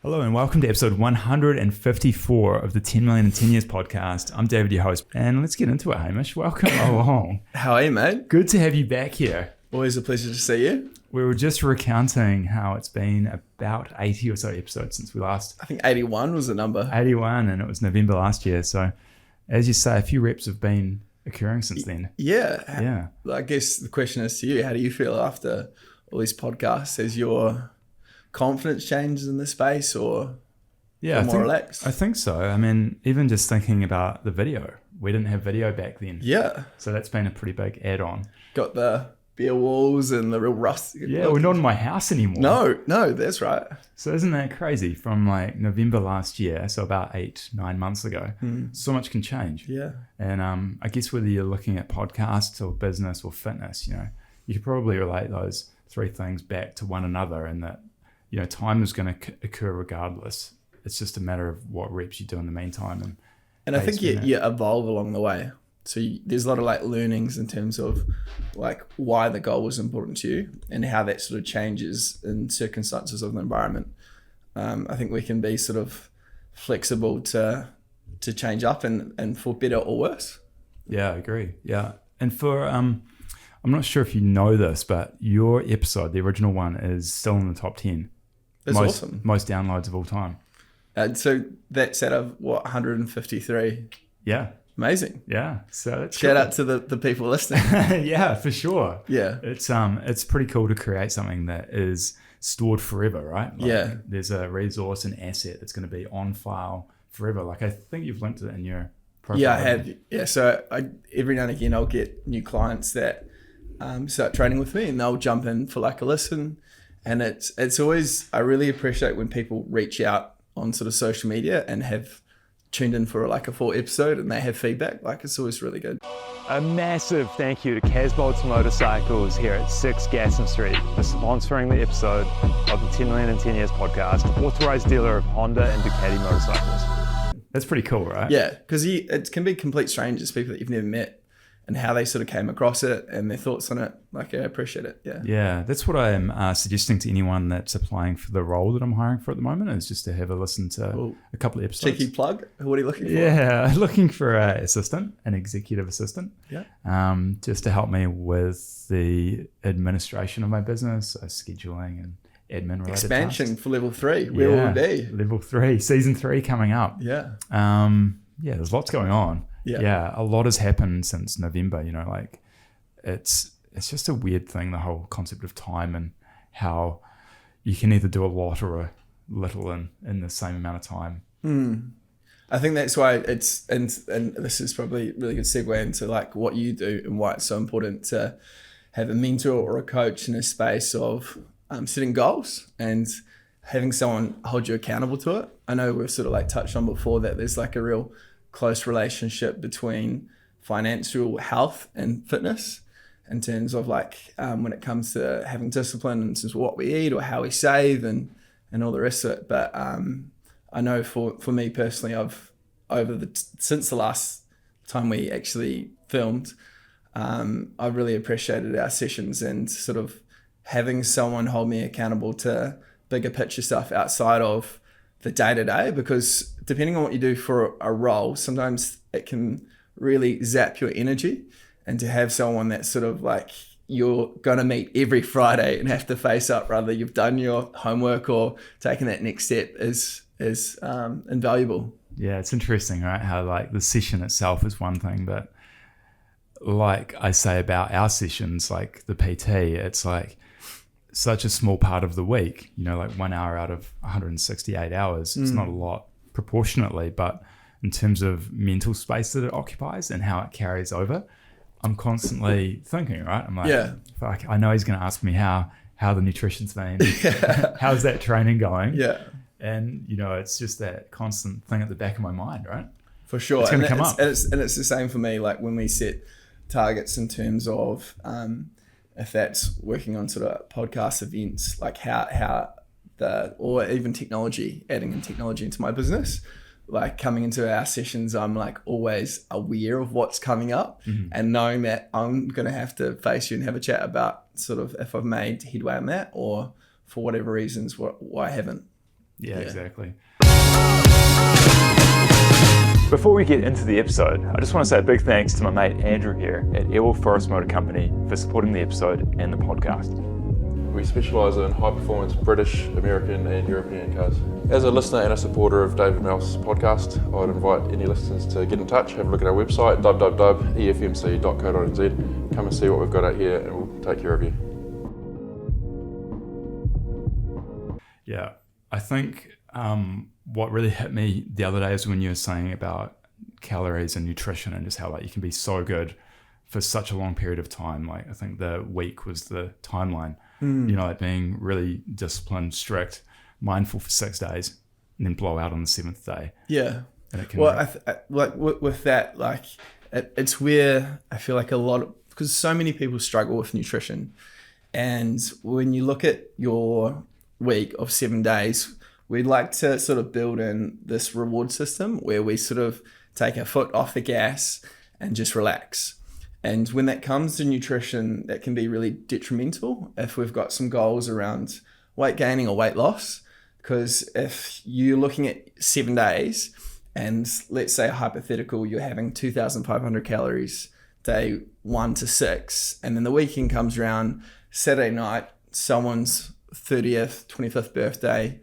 Hello and welcome to episode 154 of the 10 Million in 10 Years podcast. I'm David, your host, and let's get into it, Hamish. Welcome along. How are you, mate? Good to have you back here. Always a pleasure to see you. We were just recounting how it's been about 80 or so episodes since we last... I think 81 was the number. 81, and it was November last year. So, as you say, a few reps have been occurring since then. Yeah. I guess the question is to you, how do you feel after all these podcasts? Has your confidence changed in the space or more relaxed? I think so. I mean, even just thinking about the video, we didn't have video back then. Yeah. So that's been a pretty big add-on. Got the bare walls and the real rust. Yeah, we're not in my house anymore. No, that's right. So isn't that crazy? From like November last year, so about 8-9 months ago, so much can change. Yeah. And I guess whether you're looking at podcasts or business or fitness, you could probably relate those three things back to one another, and that time is going to occur regardless. It's just a matter of what reps you do in the meantime. And I think you evolve along the way. So there's a lot of like learnings in terms of like why the goal was important to you and how that sort of changes in circumstances of the environment. I think we can be sort of flexible to change up and for better or worse. Yeah, I agree. Yeah. And for, I'm not sure if you know this, but your episode, the original one, is still in the top 10. That's awesome. Most downloads of all time. So that's out of 153. Yeah. Amazing. Yeah. So shout out to the people listening. Yeah, for sure. Yeah. It's pretty cool to create something that is stored forever, right? Yeah. There's a resource and asset that's going to be on file forever. Like I think you've linked it in your profile. Yeah, I have. Yeah. So every now and again I'll get new clients that start training with me and they'll jump in for like a listen. And it's always, I really appreciate when people reach out on sort of social media and have tuned in for like a full episode and they have feedback. Like it's always really good. A massive thank you to Casbolt's Motorcycles here at 6 Gasson Street for sponsoring the episode of the 10 Million in 10 Years podcast, authorized dealer of Honda and Ducati motorcycles. That's pretty cool, right? Yeah, because it can be complete strangers, people that you've never met, and how they sort of came across it and their thoughts on it. Like, I appreciate it. Yeah. Yeah. That's what I'm suggesting to anyone that's applying for the role that I'm hiring for at the moment, is just to have a listen to a couple of episodes. Cheeky plug. What are you looking for? Yeah. Looking for an executive assistant. Yeah. Just to help me with the administration of my business, scheduling and admin related expansion tasks. For level 3. Where will we be? Level 3, season 3 coming up. Yeah. There's lots going on. Yeah, a lot has happened since November. It's just a weird thing, the whole concept of time and how you can either do a lot or a little in the same amount of time. I think that's why it's, and this is probably a really good segue into like what you do and why it's so important to have a mentor or a coach in a space of setting goals and having someone hold you accountable to it. I know we've sort of like touched on before that there's like a real close relationship between financial health and fitness in terms of like when it comes to having discipline in terms of what we eat or how we save and all the rest of it. But I know for me personally, since the last time we actually filmed, I've really appreciated our sessions and sort of having someone hold me accountable to bigger picture stuff outside of the day-to-day, because depending on what you do for a role, sometimes it can really zap your energy, and to have someone that's sort of like you're going to meet every Friday and have to face up, rather you've done your homework or taken that next step is invaluable. Yeah, it's interesting, right? How like the session itself is one thing, but like I say about our sessions, like the PT, it's like such a small part of the week, like 1 hour out of 168 hours. It's not a lot proportionately, but in terms of mental space that it occupies and how it carries over, I'm constantly thinking, right? I'm like, fuck, I know he's going to ask me how the nutrition's been. How's that training going? Yeah. And, it's just that constant thing at the back of my mind, right? For sure. It's going to come up. And it's the same for me, like when we set targets in terms of if that's working on sort of podcast events, like or even technology, adding in technology into my business, like coming into our sessions, I'm like always aware of what's coming up and knowing that I'm going to have to face you and have a chat about sort of if I've made headway on that or for whatever reasons, why I haven't. Yeah, exactly. Before we get into the episode, I just want to say a big thanks to my mate Andrew here at Airwolf Forest Motor Company for supporting the episode and the podcast. We specialise in high-performance British, American and European cars. As a listener and a supporter of David Mouse's podcast, I'd invite any listeners to get in touch, have a look at our website, www.efmc.co.nz. Come and see what we've got out here and we'll take care of you. Yeah, I think what really hit me the other day is when you were saying about calories and nutrition and just how like you can be so good for such a long period of time. Like I think the week was the timeline, you know, like being really disciplined, strict, mindful for 6 days and then blow out on the 7th day. Yeah. And it can like with that, like it's where I feel like because so many people struggle with nutrition. And when you look at your week of 7 days, we'd like to sort of build in this reward system where we sort of take our foot off the gas and just relax. And when that comes to nutrition, that can be really detrimental if we've got some goals around weight gaining or weight loss. Because if you're looking at 7 days and let's say hypothetical, you're having 2,500 calories day 1 to 6, and then the weekend comes around, Saturday night, someone's 30th, 25th birthday,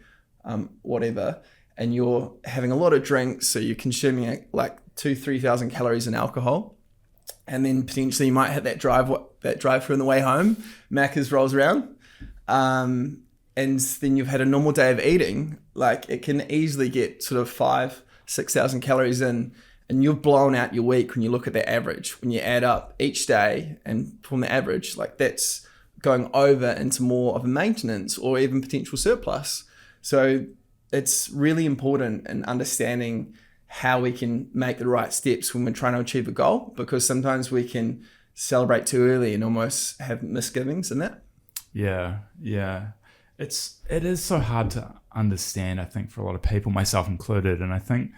whatever, and you're having a lot of drinks, so you're consuming like 2,000-3,000 calories in alcohol. And then potentially you might hit that drive-through on the way home. Macca's rolls around. And then you've had a normal day of eating. Like it can easily get sort of 5,000-6,000 calories in. And you've blown out your week when you look at the average. When you add up each day and from the average, like that's going over into more of a maintenance or even potential surplus. So it's really important in understanding how we can make the right steps when we're trying to achieve a goal, because sometimes we can celebrate too early and almost have misgivings in that. Yeah. It is so hard to understand, I think, for a lot of people, myself included. And I think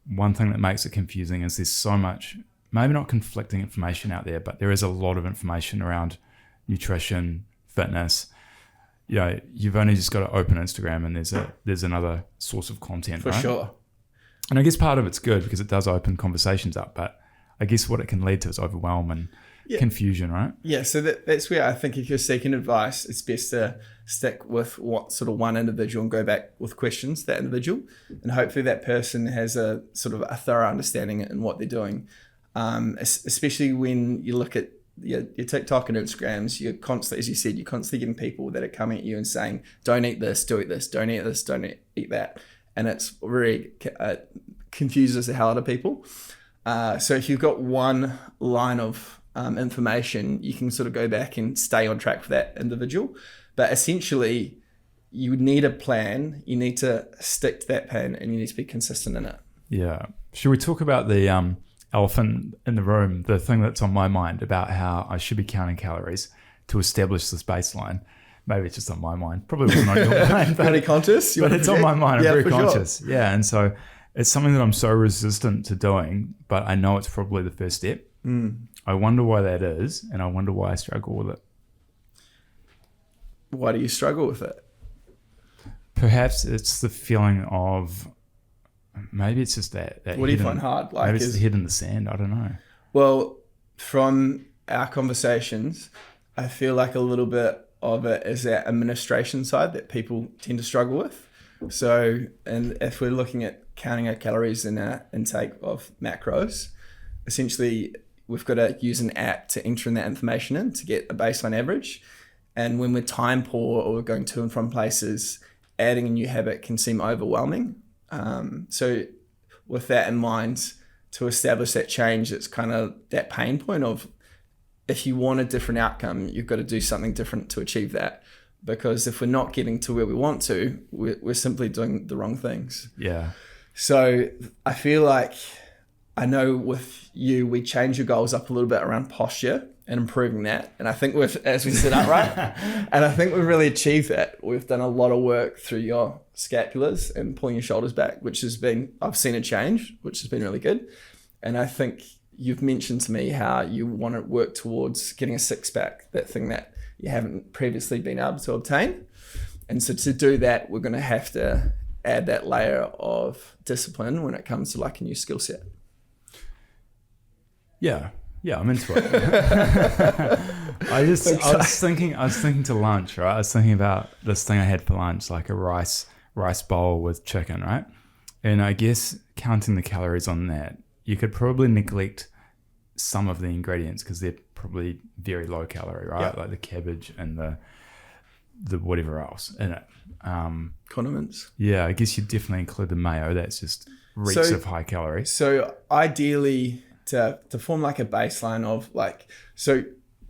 one thing that makes it confusing is there's so much, maybe not conflicting information out there, but there is a lot of information around nutrition, fitness. You know, you've only just got to open Instagram and there's another source of content, For right? sure. And I guess part of it's good because it does open conversations up, but I guess what it can lead to is overwhelm and confusion, right? Yeah, so that's where I think if you're seeking advice, it's best to stick with what sort of one individual and go back with questions to that individual. And hopefully that person has a sort of a thorough understanding in what they're doing. Especially when you look at your TikTok and Instagrams, you're constantly, as you said, you're constantly getting people that are coming at you and saying, don't eat this, do eat this, don't eat this, don't eat that. And it's very confuses the hell out of people. So if you've got one line of information, you can sort of go back and stay on track for that individual. But essentially, you need a plan. You need to stick to that plan, and you need to be consistent in it. Yeah. Should we talk about the elephant in the room, the thing that's on my mind about how I should be counting calories to establish this baseline? Maybe it's just on my mind. Probably wasn't on your mind. Pretty conscious? But it's on my mind. I'm very conscious. Sure. Yeah. And so it's something that I'm so resistant to doing, but I know it's probably the first step. I wonder why that is, and I wonder why I struggle with it. Why do you struggle with it? Perhaps it's the feeling of, maybe it's just that what do you find hard? Like, maybe it's the head in the sand. I don't know. Well, from our conversations, I feel like a little bit of it is that administration side that people tend to struggle with. So, and if we're looking at counting our calories and our intake of macros, essentially we've got to use an app to enter in that information in to get a baseline average. And when we're time poor or we're going to and from places, adding a new habit can seem overwhelming. So with that in mind, to establish that change, it's kind of that pain point of, if you want a different outcome, you've got to do something different to achieve that. Because if we're not getting to where we want to, we're simply doing the wrong things. Yeah. So I feel like, I know with you, we change your goals up a little bit around posture and improving that. And I think as we sit upright, and I think we've really achieved that. We've done a lot of work through your scapulars and pulling your shoulders back, which has been, I've seen a change, which has been really good. And I think you've mentioned to me how you want to work towards getting a six pack, that thing that you haven't previously been able to obtain. And so to do that, we're going to have to add that layer of discipline when it comes to like a new skill set. Yeah, I'm into it. I was thinking to lunch, right? I was thinking about this thing I had for lunch, like a rice bowl with chicken, right? And I guess counting the calories on that, you could probably neglect some of the ingredients because they're probably very low calorie, right? Yeah. Like the cabbage and the whatever else in it. Condiments. Yeah, I guess you definitely include the mayo. That's just reeks of high calories. So ideally, to form like a baseline of like, so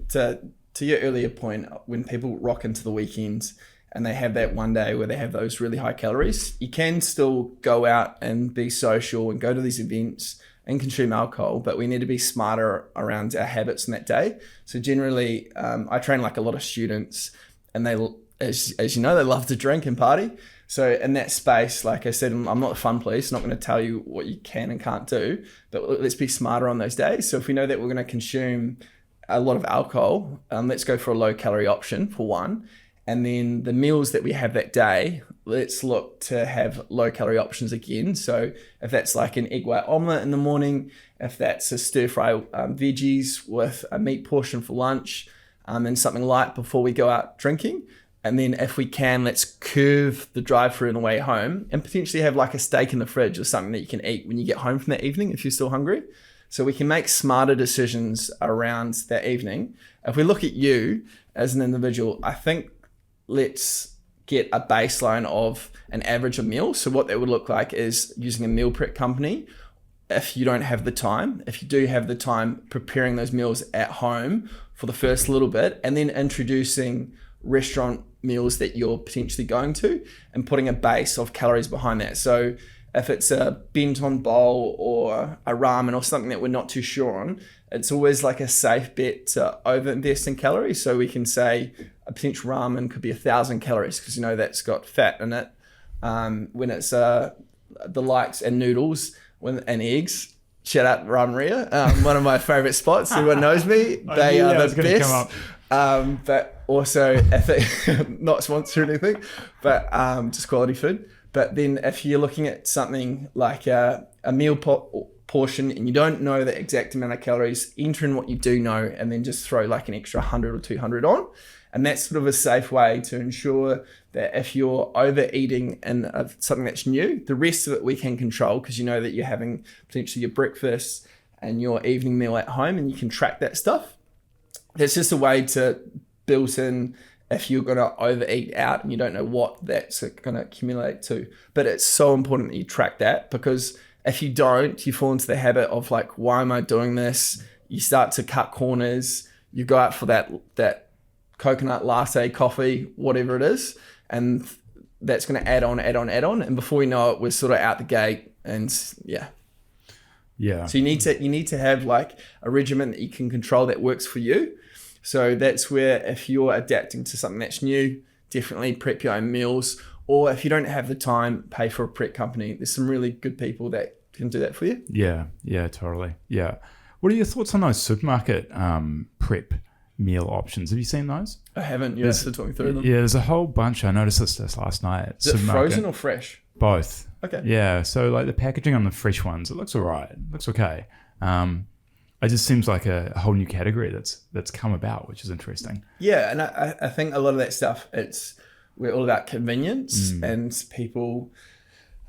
to your earlier point, when people rock into the weekends and they have that one day where they have those really high calories, you can still go out and be social and go to these events and consume alcohol, but we need to be smarter around our habits in that day. So generally, I train like a lot of students, and they, as you know, they love to drink and party. So in that space, like I said, I'm not the fun police, not going to tell you what you can and can't do, but let's be smarter on those days. So if we know that we're going to consume a lot of alcohol, let's go for a low calorie option for one. And then the meals that we have that day, let's look to have low calorie options again. So if that's like an egg white omelette in the morning, if that's a stir fry veggies with a meat portion for lunch, and something light before we go out drinking. And then if we can, let's curve the drive-through on the way home and potentially have like a steak in the fridge or something that you can eat when you get home from that evening if you're still hungry. So we can make smarter decisions around that evening. If we look at you as an individual, I think let's get a baseline of an average of meals. So what that would look like is using a meal prep company. If you don't have the time, if you do have the time, preparing those meals at home for the first little bit, and then introducing restaurant meals that you're potentially going to and putting a base of calories behind that. So if it's a Benton bowl or a ramen or something that we're not too sure on, it's always like a safe bet to overinvest in calories. So we can say a potential ramen could be 1,000 calories because you know that's got fat in it. When it's the likes and noodles and eggs, shout out Rameria, one of my favorite spots. Everyone knows me. They are the best. But also, if it, not sponsored or anything, but just quality food. But then if you're looking at something like a meal portion and you don't know the exact amount of calories, enter in what you do know and then just throw like an extra 100 or 200 on. And that's sort of a safe way to ensure that if you're overeating in something that's new, the rest of it we can control because you know that you're having potentially your breakfast and your evening meal at home and you can track that stuff. That's just a way to build in if you're going to overeat out and you don't know what that's going to accumulate to. But it's so important that you track that because if you don't, you fall into the habit of like, why am I doing this? You start to cut corners. You go out for that coconut latte, coffee, whatever it is. And that's going to add on. And before we know it, we're sort of out the gate and yeah. Yeah. So you need to have like a regimen that you can control that works for you. So that's where if you're adapting to something that's new, definitely prep your own meals. Or if you don't have the time, pay for a prep company. There's some really good people that can do that for you. Yeah, totally. Yeah. What are your thoughts on those supermarket prep meal options? Have you seen those? I haven't. You have to talk me through them. Yeah, there's a whole bunch. I noticed this last night. Is it frozen or fresh? Both. Okay. Yeah. So like the packaging on the fresh ones, it looks all right. It looks okay. It just seems like a whole new category that's come about, which is interesting. Yeah, and I think a lot of that stuff, we're all about convenience and people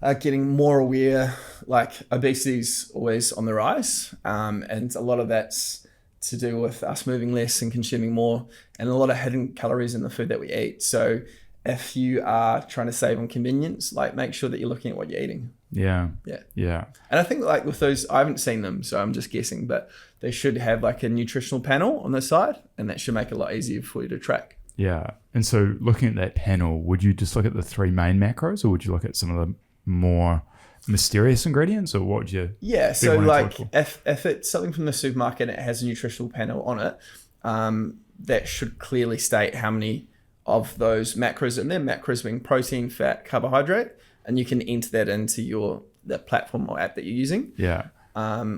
are getting more aware, like obesity's always on the rise, and a lot of that's to do with us moving less and consuming more and a lot of hidden calories in the food that we eat. So if you are trying to save on convenience, like make sure that you're looking at what you're eating. Yeah. And I think like with those, I haven't seen them, so I'm just guessing, but they should have like a nutritional panel on the side and that should make it a lot easier for you to track. Yeah. And so looking at that panel, would you just look at the 3 main macros or would you look at some of the more mysterious ingredients or what would you? Yeah. So like if it's something from the supermarket and it has a nutritional panel on it, that should clearly state how many of those macros in there, macros being protein, fat, carbohydrate, and you can enter that into the platform or app that you're using. Yeah.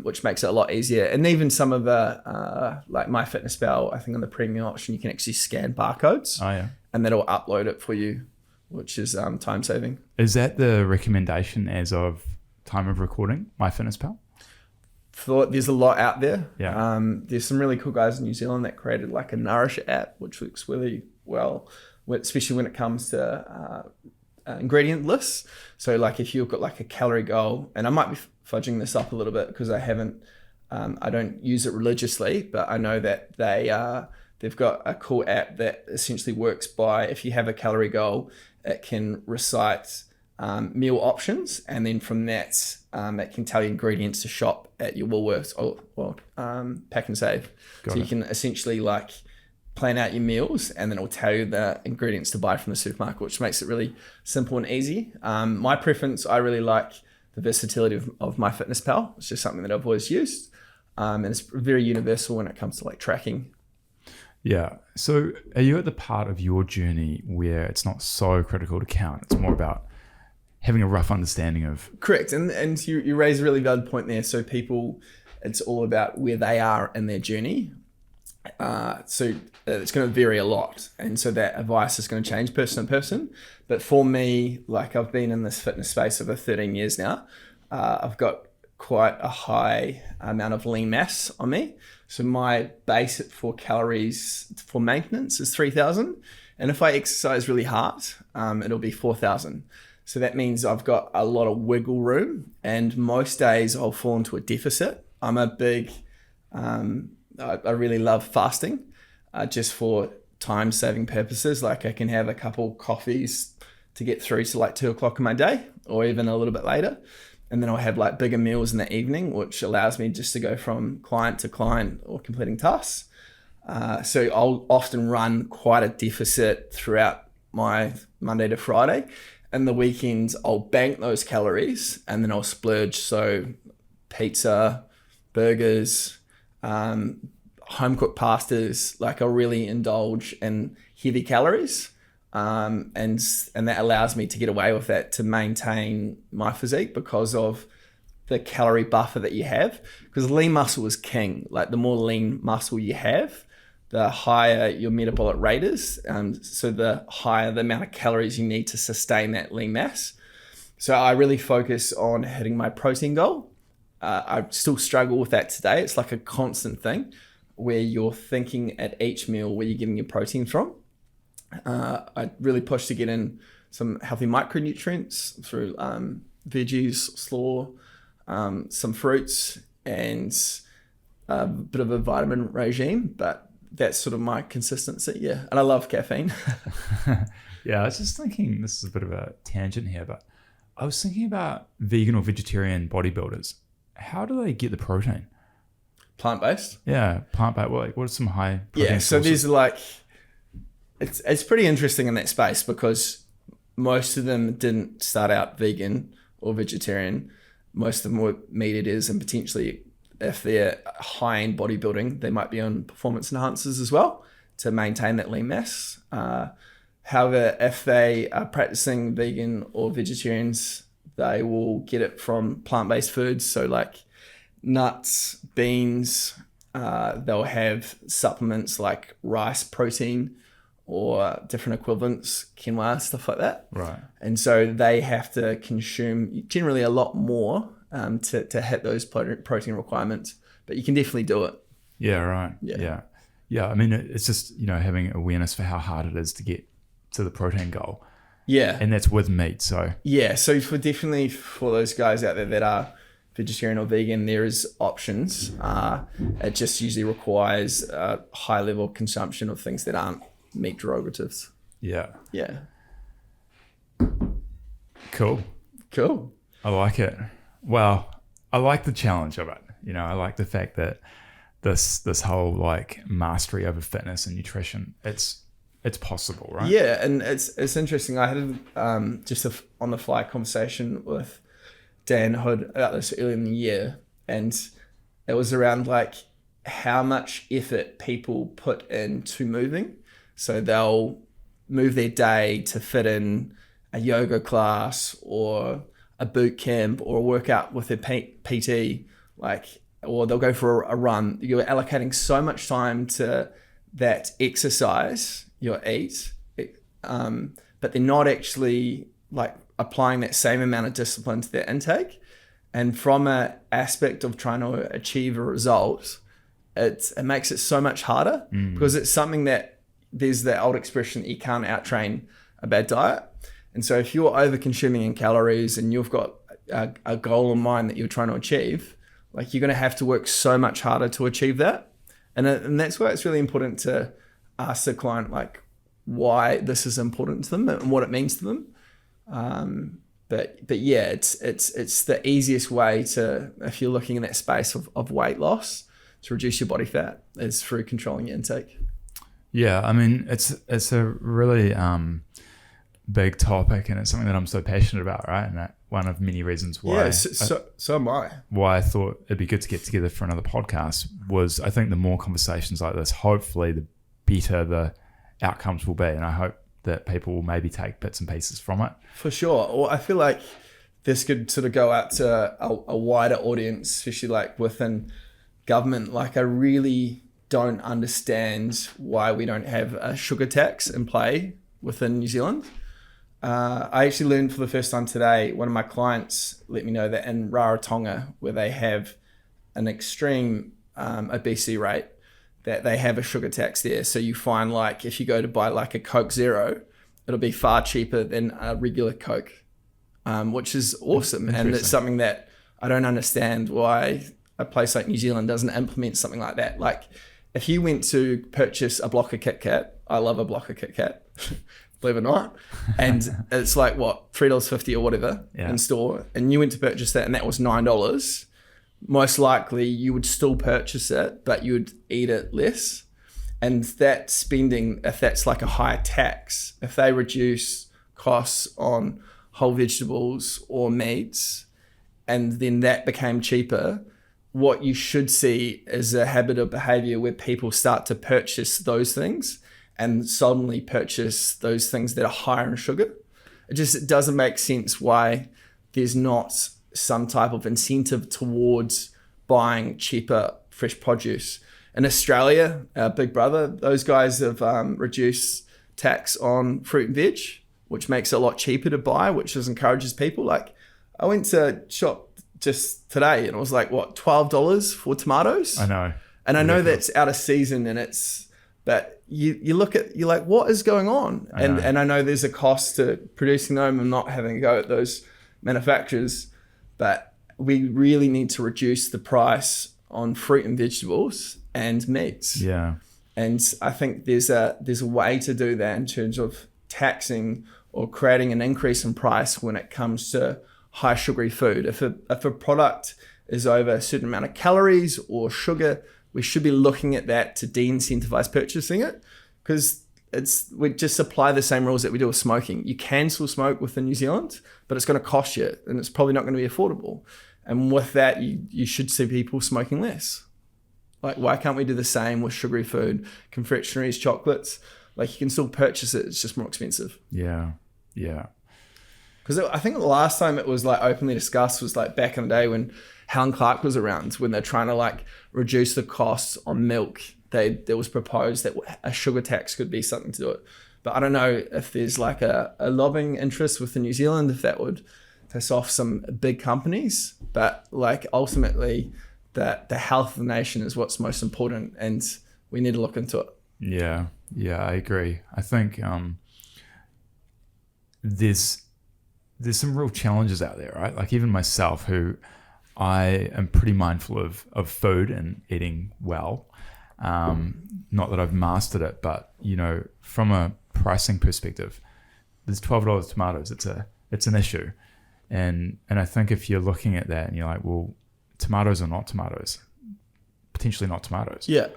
Which makes it a lot easier. And even some of the, like MyFitnessPal, I think on the premium option, you can actually scan barcodes. Oh, yeah. And that'll upload it for you which is time saving. Is that the recommendation as of time of recording, MyFitnessPal? There's a lot out there. Yeah. There's some really cool guys in New Zealand that created like a Nourish app, which works really well, especially when it comes to ingredient lists. So like if you've got like a calorie goal, and I might be fudging this up a little bit because I don't use it religiously, but I know that they've got a cool app that essentially works by, if you have a calorie goal, it can recite meal options, and then from that, it can tell you ingredients to shop at your Woolworths or Pack and Save. Got so it. You can essentially like plan out your meals, and then it'll tell you the ingredients to buy from the supermarket, which makes it really simple and easy. My preference, I really like the versatility of MyFitnessPal. It's just something that I've always used, and it's very universal when it comes to like tracking. Yeah. So are you at the part of your journey where it's not so critical to count? It's more about having a rough understanding of... Correct. And you raise a really valid point there. So people, it's all about where they are in their journey. So it's going to vary a lot. And so that advice is going to change person to person. But for me, like I've been in this fitness space over 13 years now. I've got quite a high amount of lean mass on me. So my base for calories for maintenance is 3,000. And if I exercise really hard, it'll be 4,000. So that means I've got a lot of wiggle room, and most days I'll fall into a deficit. I'm a big, I really love fasting just for time saving purposes. Like I can have a couple coffees to get through to like 2 o'clock in my day, or even a little bit later. And then I'll have like bigger meals in the evening, which allows me just to go from client to client or completing tasks. So I'll often run quite a deficit throughout my Monday to Friday. And the weekends, I'll bank those calories and then I'll splurge. So pizza, burgers, home cooked pastas, like I'll really indulge in heavy calories. And that allows me to get away with that to maintain my physique because of the calorie buffer that you have. Because lean muscle is king. Like the more lean muscle you have, the higher your metabolic rate is. So the higher the amount of calories you need to sustain that lean mass. So I really focus on hitting my protein goal. I still struggle with that today. It's like a constant thing where you're thinking at each meal where you're getting your protein from. I really push to get in some healthy micronutrients through veggies, slaw, some fruits, and a bit of a vitamin regime. But that's sort of my consistency, yeah. And I love caffeine. Yeah, I was just thinking, this is a bit of a tangent here, but I was thinking about vegan or vegetarian bodybuilders. How do they get the protein? Plant-based? Yeah, plant-based. What are some high protein Yeah, so sources? there's like... It's pretty interesting in that space because most of them didn't start out vegan or vegetarian. Most of them were meat eaters, and potentially if they're high in bodybuilding, they might be on performance enhancers as well to maintain that lean mass. However, if they are practicing vegan or vegetarians, they will get it from plant-based foods. So like nuts, beans, they'll have supplements like rice protein, or different equivalents, quinoa, stuff like that. Right. And so they have to consume generally a lot more to hit those protein requirements. But you can definitely do it. Yeah, right. Yeah. Yeah, I mean, it's just, having awareness for how hard it is to get to the protein goal. Yeah. And that's with meat, so... Yeah, so for those guys out there that are vegetarian or vegan, there is options. It just usually requires a high level consumption of things that aren't meat derivatives. Yeah. Yeah. Cool. I like it. Well, I like the challenge of it. I like the fact that this whole like mastery over fitness and nutrition, it's possible, right? Yeah, and it's interesting. I had just on the fly conversation with Dan Hood about this earlier in the year, and it was around like how much effort people put into moving. So they'll move their day to fit in a yoga class or a boot camp or a workout with their PT, or they'll go for a run. You're allocating so much time to that exercise, your eat, but but they're not actually like applying that same amount of discipline to their intake. And from an aspect of trying to achieve a result, it makes it so much harder because it's something that there's the old expression that you can't out-train a bad diet. And so if you're over-consuming in calories and you've got a goal in mind that you're trying to achieve, like you're going to have to work so much harder to achieve that. And that's why it's really important to ask the client like why this is important to them and what it means to them. But yeah, it's the easiest way to, if you're looking in that space of weight loss, to reduce your body fat is through controlling your intake. Yeah, I mean, it's a really big topic, and it's something that I'm so passionate about, right? And that one of many reasons why. Yeah, so am I. Why I thought it'd be good to get together for another podcast was I think the more conversations like this, hopefully the better the outcomes will be, and I hope that people will maybe take bits and pieces from it. For sure. Well, I feel like this could sort of go out to a wider audience, especially like within government. Like I really don't understand why we don't have a sugar tax in play within New Zealand. I actually learned for the first time today, one of my clients let me know that in Rarotonga, where they have an extreme obesity rate, that they have a sugar tax there. So you find like if you go to buy like a Coke Zero, it'll be far cheaper than a regular Coke, which is awesome. And it's something that I don't understand why a place like New Zealand doesn't implement something like that. Like if you went to purchase a block of Kit Kat, I love a block of Kit Kat, believe it or not, and it's like what, $3.50 or whatever in store, and you went to purchase that and that was $9, most likely you would still purchase it, but you would eat it less. And that spending, if that's like a higher tax, if they reduce costs on whole vegetables or meats, and then that became cheaper, what you should see is a habit of behavior where people start to purchase those things and suddenly purchase those things that are higher in sugar. It doesn't make sense why there's not some type of incentive towards buying cheaper fresh produce. In Australia, our big brother, those guys have reduced tax on fruit and veg, which makes it a lot cheaper to buy, which just encourages people. Like I went to shop just today and it was like, what, $12 for tomatoes? I know. And I know that's out of season but you look at, you're like, what is going on? And I know there's a cost to producing them and not having a go at those manufacturers, but we really need to reduce the price on fruit and vegetables and meats. Yeah. And I think there's a way to do that in terms of taxing or creating an increase in price when it comes to high sugary food. If a product is over a certain amount of calories or sugar, we should be looking at that to de-incentivize purchasing it, because we just apply the same rules that we do with smoking. You can still smoke within New Zealand, but it's going to cost you and it's probably not going to be affordable. And with that, you should see people smoking less. Like, why can't we do the same with sugary food, confectionaries, chocolates? Like, you can still purchase it, it's just more expensive. Yeah, yeah. Because I think the last time it was like openly discussed was like back in the day when Helen Clark was around, when they're trying to like reduce the costs on milk. There was proposed that a sugar tax could be something to do it. But I don't know if there's like a lobbying interest within New Zealand, if that would piss off some big companies. But like ultimately, the health of the nation is what's most important, and we need to look into it. Yeah, I agree. I think there's some real challenges out there, right? Like even myself, who I am pretty mindful of food and eating well. Not that I've mastered it, but you know, from a pricing perspective, there's $12 tomatoes. It's an issue, and I think if you're looking at that and you're like, well, tomatoes are not tomatoes, potentially not tomatoes. Yeah,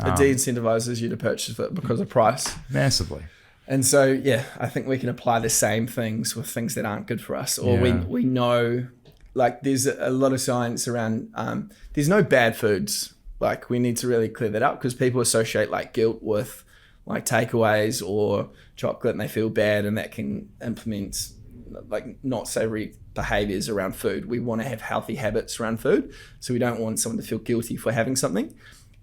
it de-incentivizes you to purchase it because of price massively. And so, yeah, I think we can apply the same things with things that aren't good for us, or we know, like there's a lot of science around. There's no bad foods. Like we need to really clear that up, because people associate like guilt with like takeaways or chocolate and they feel bad, and that can implement like not savory behaviors around food. We want to have healthy habits around food. So we don't want someone to feel guilty for having something.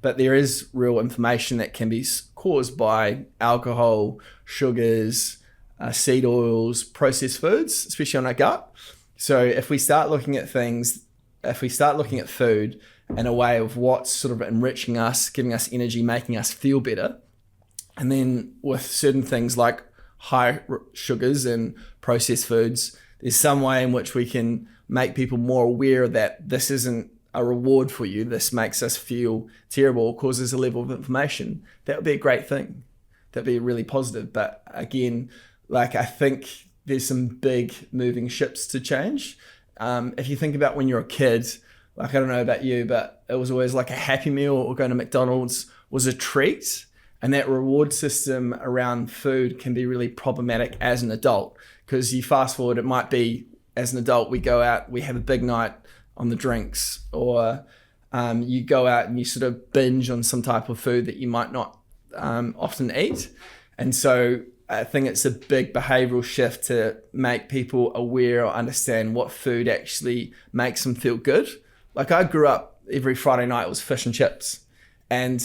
But there is real information that can be caused by alcohol, sugars, seed oils, processed foods, especially on our gut. So if we start looking at food in a way of what's sort of enriching us, giving us energy, making us feel better, and then with certain things like high sugars and processed foods, there's some way in which we can make people more aware that this isn't a reward for you, this makes us feel terrible, causes a level of inflammation. That would be a great thing. That'd be really positive. But again, like, I think there's some big moving ships to change. If you think about when you're a kid, like, I don't know about you, but it was always like a Happy Meal or going to McDonald's was a treat. And that reward system around food can be really problematic as an adult, because you fast forward, it might be as an adult, we go out, we have a big night on the drinks, or you go out and you sort of binge on some type of food that you might not often eat. And so I think it's a big behavioral shift to make people aware or understand what food actually makes them feel good. Like, I grew up, every Friday night was fish and chips. And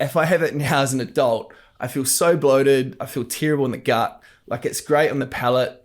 if I have it now as an adult, I feel so bloated. I feel terrible in the gut. Like, it's great on the palate.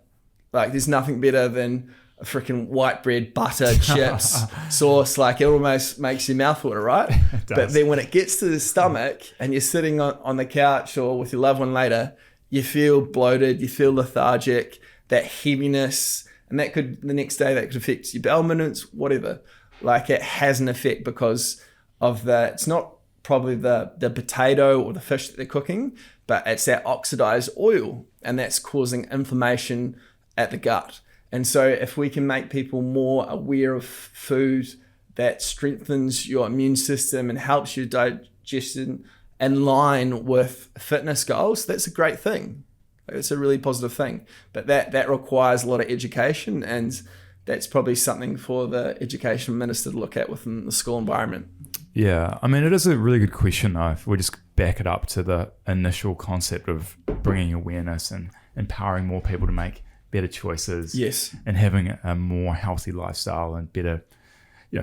Like, there's nothing better than a freaking white bread, butter, chips, sauce. Like, it almost makes your mouth water, right? But then when it gets to the stomach and you're sitting on the couch or with your loved one later, you feel bloated, you feel lethargic, that heaviness, and that could, the next day, that could affect your bowel movements, whatever. Like, it has an effect because of it's not probably the potato or the fish that they're cooking, but it's that oxidized oil, and that's causing inflammation at the gut. And so if we can make people more aware of food that strengthens your immune system and helps your digestion in line with fitness goals, that's a great thing. It's a really positive thing. But that requires a lot of education, and that's probably something for the education minister to look at within the school environment. Yeah, I mean, it is a really good question, though, if we just back it up to the initial concept of bringing awareness and empowering more people to make better choices. Yes. And having a more healthy lifestyle and better,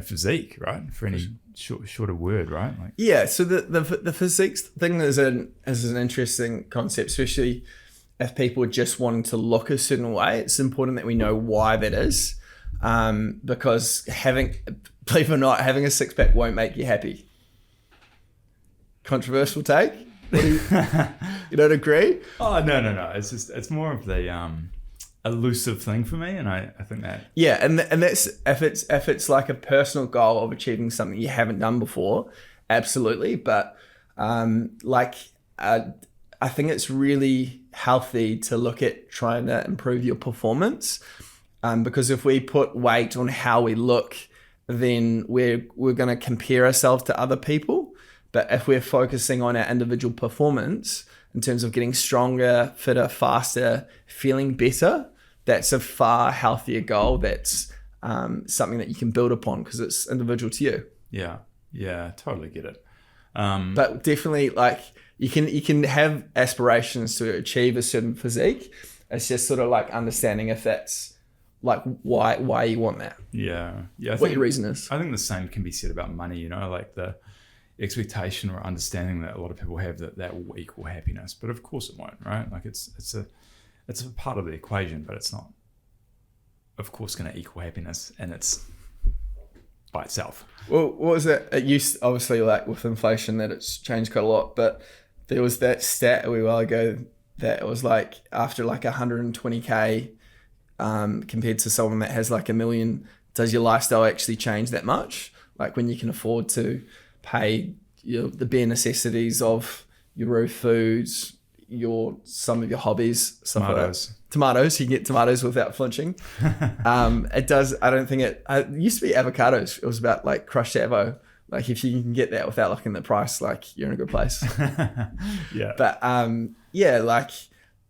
physique, right? For any shorter word, right? Like, yeah, so the physique thing is an interesting concept, especially if people are just wanting to look a certain way. It's important that we know why that is, because believe it or not, having a six-pack won't make you happy. Controversial take? You don't agree? Oh, no. It's more of the elusive thing for me, and I think that... Yeah, and that's, if it's like a personal goal of achieving something you haven't done before, absolutely. But I think it's really healthy to look at trying to improve your performance, because if we put weight on how we look, then we're going to compare ourselves to other people. But if we're focusing on our individual performance in terms of getting stronger, fitter, faster, feeling better, that's a far healthier goal. That's something that you can build upon because it's individual to you. Yeah, totally get it. But definitely, like, you can have aspirations to achieve a certain physique. It's just sort of like understanding if that's like why you want that. Yeah. What your reason is. I think the same can be said about money. Like the expectation or understanding that a lot of people have that will equal happiness, but of course it won't, right? Like it's a part of the equation, but it's not, of course, going to equal happiness, and it's by itself. Well, what was that? It used, obviously, like with inflation, that it's changed quite a lot, but there was that stat a wee while ago that it was like after like 120k compared to someone that has like $1 million, does your lifestyle actually change that much? Like when you can afford to pay the bare necessities of your raw foods, some of your hobbies, tomatoes, you can get tomatoes without flinching. It does. I don't think it used to be avocados. It was about like crushed avo. Like if you can get that without looking at the price, like you're in a good place. Yeah. But like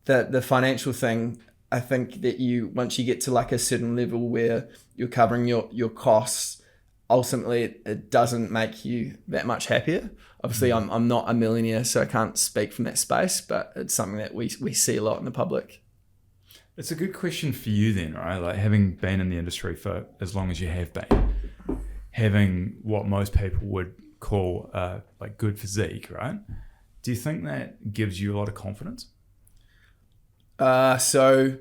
the financial thing, I think that once you get to like a certain level where you're covering your costs, ultimately it doesn't make you that much happier. Obviously, I'm not a millionaire, so I can't speak from that space, but it's something that we see a lot in the public. It's a good question for you then, right? Like having been in the industry for as long as you have been, having what most people would call like good physique, right? Do you think that gives you a lot of confidence? So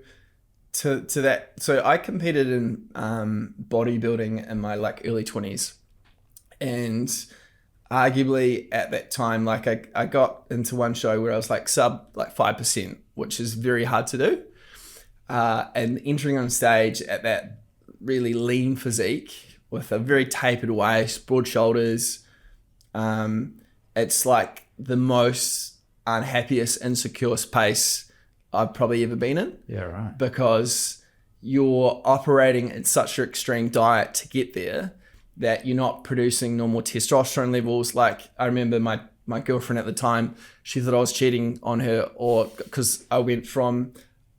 to that, so I competed in bodybuilding in my like early 20s, and arguably at that time, like I got into one show where I was like sub like 5%, which is very hard to do. And entering on stage at that really lean physique with a very tapered waist, broad shoulders, it's like the most unhappiest, insecure space I've probably ever been in. Yeah, right. Because you're operating at such an extreme diet to get there that you're not producing normal testosterone levels. Like I remember my girlfriend at the time, she thought I was cheating on her, or because I went from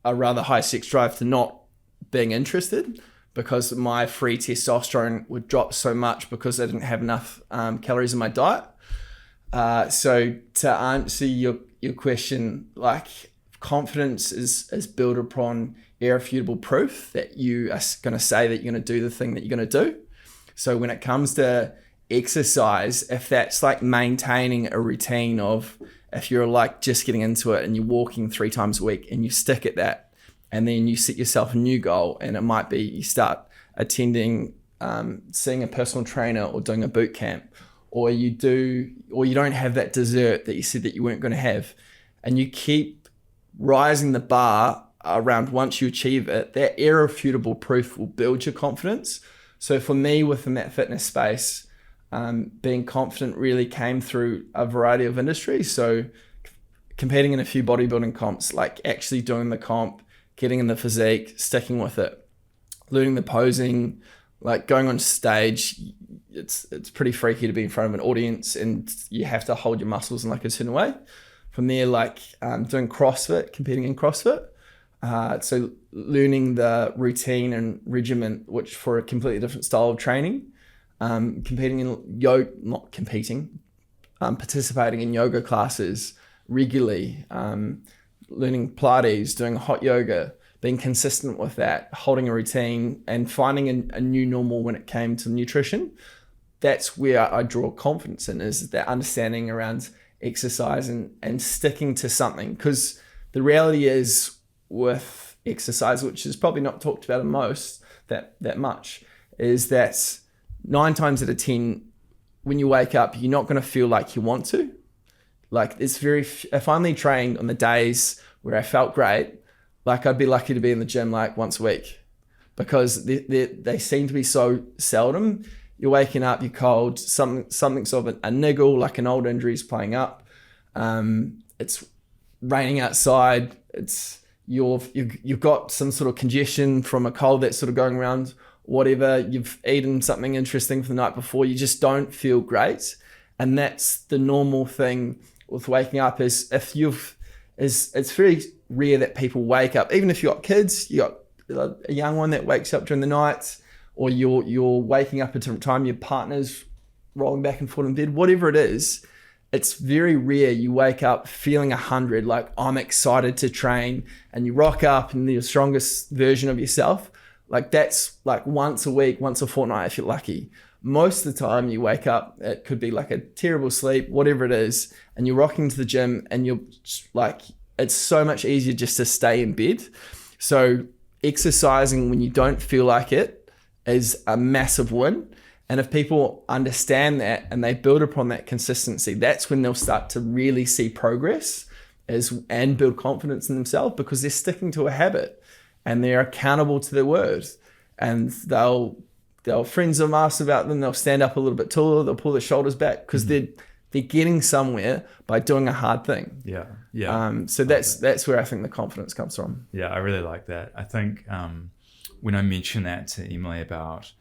a rather high sex drive to not being interested because my free testosterone would drop so much because I didn't have enough calories in my diet. So to answer your question, like confidence is built upon irrefutable proof that you are going to say that you're going to do the thing that you're going to do. So when it comes to exercise, if that's like maintaining a routine of, if you're like just getting into it and you're walking 3 times a week and you stick at that, and then you set yourself a new goal, and it might be you start attending, seeing a personal trainer or doing a boot camp, or you don't have that dessert that you said that you weren't going to have, and you keep rising the bar around once you achieve it, that irrefutable proof will build your confidence. So for me, within that fitness space, being confident really came through a variety of industries. So competing in a few bodybuilding comps, like actually doing the comp, getting in the physique, sticking with it, learning the posing, like going on stage. It's pretty freaky to be in front of an audience and you have to hold your muscles in like a certain way. From there, like doing CrossFit, competing in CrossFit. So learning the routine and regimen, which for a completely different style of training, participating in yoga classes regularly, learning Pilates, doing hot yoga, being consistent with that, holding a routine and finding a new normal when it came to nutrition. That's where I draw confidence in, is that understanding around exercise and sticking to something. Because the reality is, with exercise, which is probably not talked about that much, is that 9 times out of 10, when you wake up, you're not going to feel like you want to. Like if I only trained on the days where I felt great, like I'd be lucky to be in the gym like once a week, because they seem to be so seldom. You're waking up, you're cold, something's of a niggle, like an old injury's playing up. It's raining outside. You've got some sort of congestion from a cold that's sort of going around, whatever. You've eaten something interesting for the night before. You just don't feel great. And that's the normal thing with waking up, is it's very rare that people wake up, even if you've got kids, you got a young one that wakes up during the night, or you're waking up at a different time, your partner's rolling back and forth in bed, whatever it is. It's very rare you wake up feeling 100, like I'm excited to train, and you rock up and you're the strongest version of yourself. Like that's like once a week, once a fortnight if you're lucky. Most of the time you wake up, it could be like a terrible sleep, whatever it is, and you're rocking to the gym and you're like, it's so much easier just to stay in bed. So exercising when you don't feel like it is a massive win. And if people understand that and they build upon that consistency, that's when they'll start to really see progress and build confidence in themselves, because they're sticking to a habit and they're accountable to their word. And they'll friends them ask about them, they'll stand up a little bit taller, they'll pull their shoulders back, because they're getting somewhere by doing a hard thing. Yeah. So that's where I think the confidence comes from. Yeah, I really like that. I think when I mentioned that to Emily about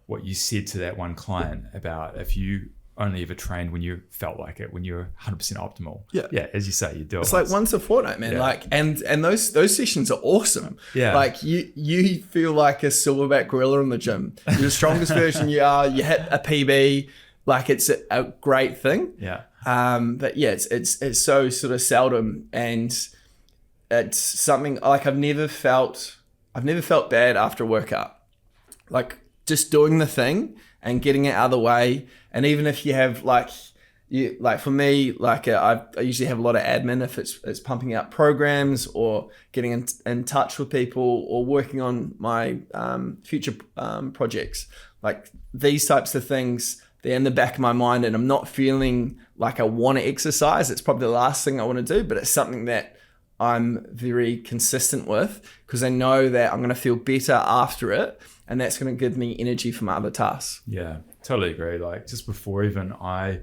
what you said to that one client about if you only ever trained when you felt like it, when you're 100% optimal. Yeah, as you say, you do it. It's like once a fortnight, man. Yeah. Like, and those sessions are awesome. Yeah. Like you feel like a silverback gorilla in the gym. You're the strongest version you are. You hit a PB. Like it's a great thing. Yeah. But yeah, it's so sort of seldom, and it's something like I've never felt bad after a workout. Like just doing the thing and getting it out of the way. And even if you have like, you like for me, like I usually have a lot of admin if it's pumping out programs or getting in touch with people or working on my future projects. Like these types of things, they're in the back of my mind, and I'm not feeling like I want to exercise. It's probably the last thing I want to do, but it's something that I'm very consistent with because I know that I'm going to feel better after it, and that's going to give me energy for my other tasks. Yeah, totally agree. Like just before even I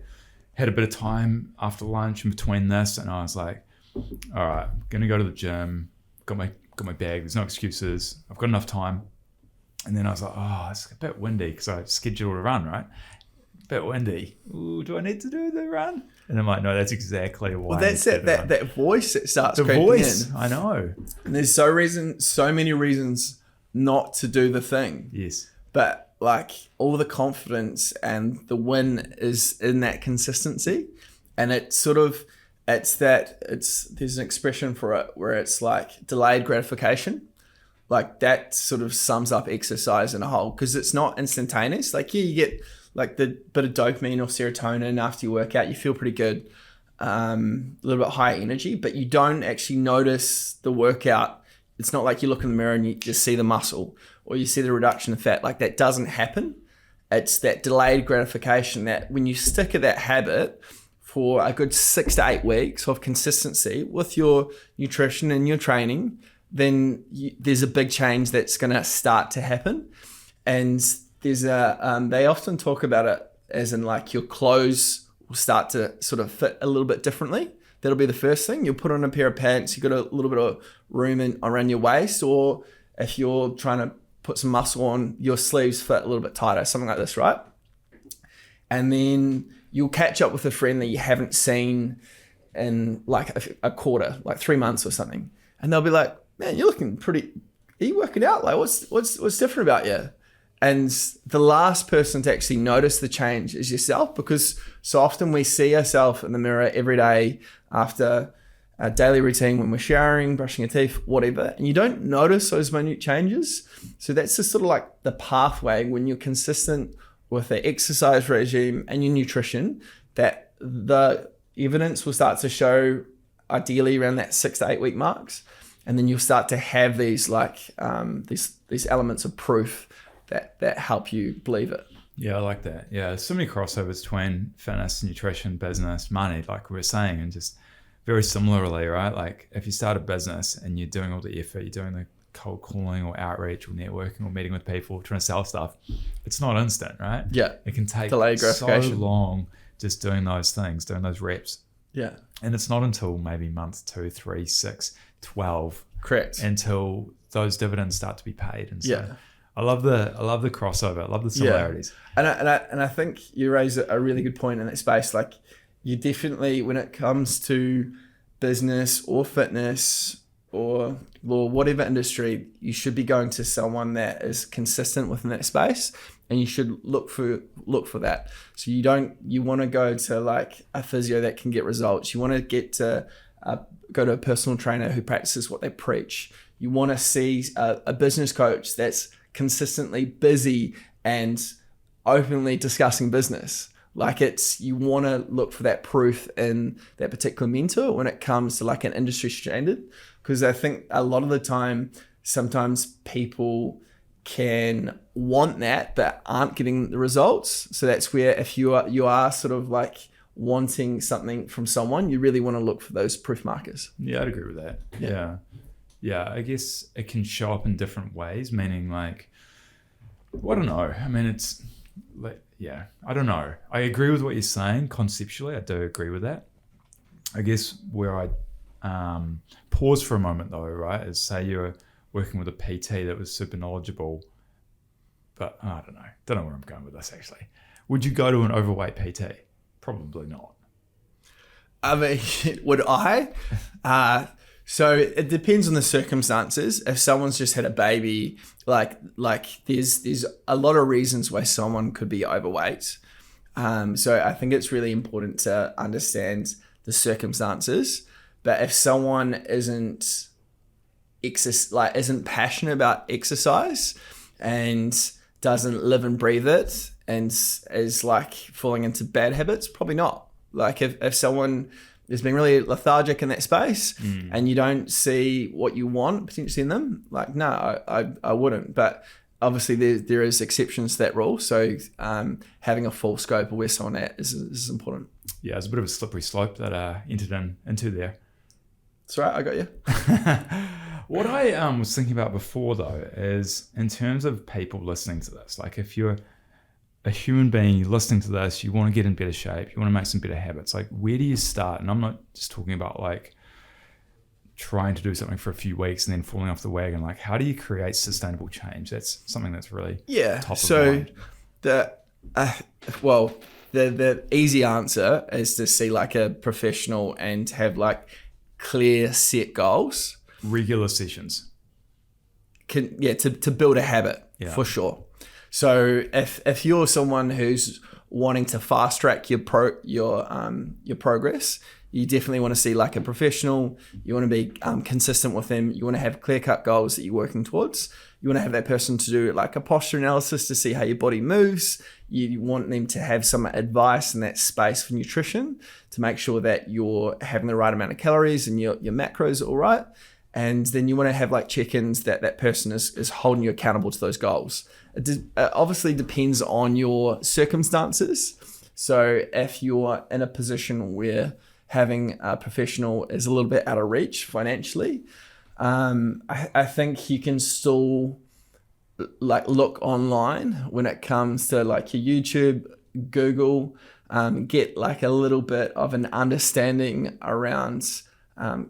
had a bit of time after lunch in between this, and I was like, all right, I'm going to go to the gym, got my bag, there's no excuses, I've got enough time. And then I was like, oh, it's a bit windy because I scheduled a run, right? A bit windy. Ooh, do I need to do the run? And I'm like, no, that's exactly why. Well, that's that voice that starts the creeping voice, in. I know. And there's so many reasons not to do the thing. Yes. But like all the confidence and the win is in that consistency. And there's an expression for it where it's like delayed gratification. Like that sort of sums up exercise in a whole, because it's not instantaneous. Like you get like the bit of dopamine or serotonin after you work out, you feel pretty good, a little bit higher energy, but you don't actually notice the workout. It's not like you look in the mirror and you just see the muscle or you see the reduction of fat. Like that doesn't happen. It's that delayed gratification that when you stick at that habit for a good 6 to 8 weeks of consistency with your nutrition and your training, then there's a big change that's going to start to happen. And there's they often talk about it as in like your clothes will start to sort of fit a little bit differently. That'll be the first thing. You'll put on a pair of pants, you've got a little bit of room around your waist, or if you're trying to put some muscle on, your sleeves fit a little bit tighter, something like this, right? And then you'll catch up with a friend that you haven't seen in like a quarter, like 3 months or something. And they'll be like, man, you're looking pretty, are you working out? Like what's different about you? And the last person to actually notice the change is yourself, because so often we see ourselves in the mirror every day after a daily routine when we're showering, brushing our teeth, whatever, and you don't notice those minute changes. So that's just sort of like the pathway when you're consistent with the exercise regime and your nutrition, that the evidence will start to show ideally around that 6 to 8 week marks. And then you'll start to have these like these elements of proof that help you believe it. Yeah, I like that. Yeah, there's so many crossovers between fitness, nutrition, business, money, like we were saying, and just very similarly, right? Like if you start a business and you're doing all the effort, you're doing the cold calling or outreach or networking or meeting with people, trying to sell stuff, it's not instant, right? Yeah. It can take delayed so gratification. long just doing those things, doing those reps. Yeah. And it's not until maybe month 2, 3, 6, 12 Correct. until those dividends start to be paid. And so Yeah. I love the crossover. I love the similarities. Yeah. And I think you raise a really good point in that space. Like you definitely, when it comes to business or fitness or whatever industry, you should be going to someone that is consistent within that space, and you should look for that. So you want to go to like a physio that can get results. You want to get to go to a personal trainer who practices what they preach. You want to see a business coach that's consistently busy and openly discussing business. Like you want to look for that proof in that particular mentor when it comes to like an industry standard. Because I think a lot of the time, sometimes people can want that, but aren't getting the results. So that's where if you are sort of like wanting something from someone, you really want to look for those proof markers. Yeah, I'd agree with that. Yeah. I guess it can show up in different ways, meaning like, well, I don't know. I mean, it's like, yeah, I don't know. I agree with what you're saying. Conceptually, I do agree with that. I guess where I pause for a moment though, right, is say you're working with a PT that was super knowledgeable, but I don't know where I'm going with this actually. Would you go to an overweight PT? Probably not. I mean, would I? So it depends on the circumstances. If someone's just had a baby, like there's a lot of reasons why someone could be overweight. So I think it's really important to understand the circumstances. But if someone isn't passionate about exercise and doesn't live and breathe it and is like falling into bad habits, probably not. Like if someone is being really lethargic in that space and you don't see what you want potentially in them, like, no, I wouldn't. But obviously there is exceptions to that rule. So having a full scope of where someone at is important. Yeah, it's a bit of a slippery slope that I entered into there. That's right, I got you. What I was thinking about before, though, is in terms of people listening to this, like if you're a human being, you're listening to this, you want to get in better shape, you want to make some better habits, like where do you start? And I'm not just talking about like trying to do something for a few weeks and then falling off the wagon. Like how do you create sustainable change? That's something that's really top of mind. The easy answer is to see like a professional and have like clear set goals. Regular sessions. To build a habit, for sure. So if you're someone who's wanting to fast track your progress, you definitely want to see like a professional. You want to be consistent with them. You want to have clear cut goals that you're working towards. You want to have that person to do like a posture analysis to see how your body moves. You want them to have some advice in that space for nutrition to make sure that you're having the right amount of calories and your macros are all right. And then you want to have like check-ins that person is holding you accountable to those goals. It obviously depends on your circumstances. So if you're in a position where having a professional is a little bit out of reach financially, I think you can still like look online when it comes to like your YouTube, Google, get like a little bit of an understanding around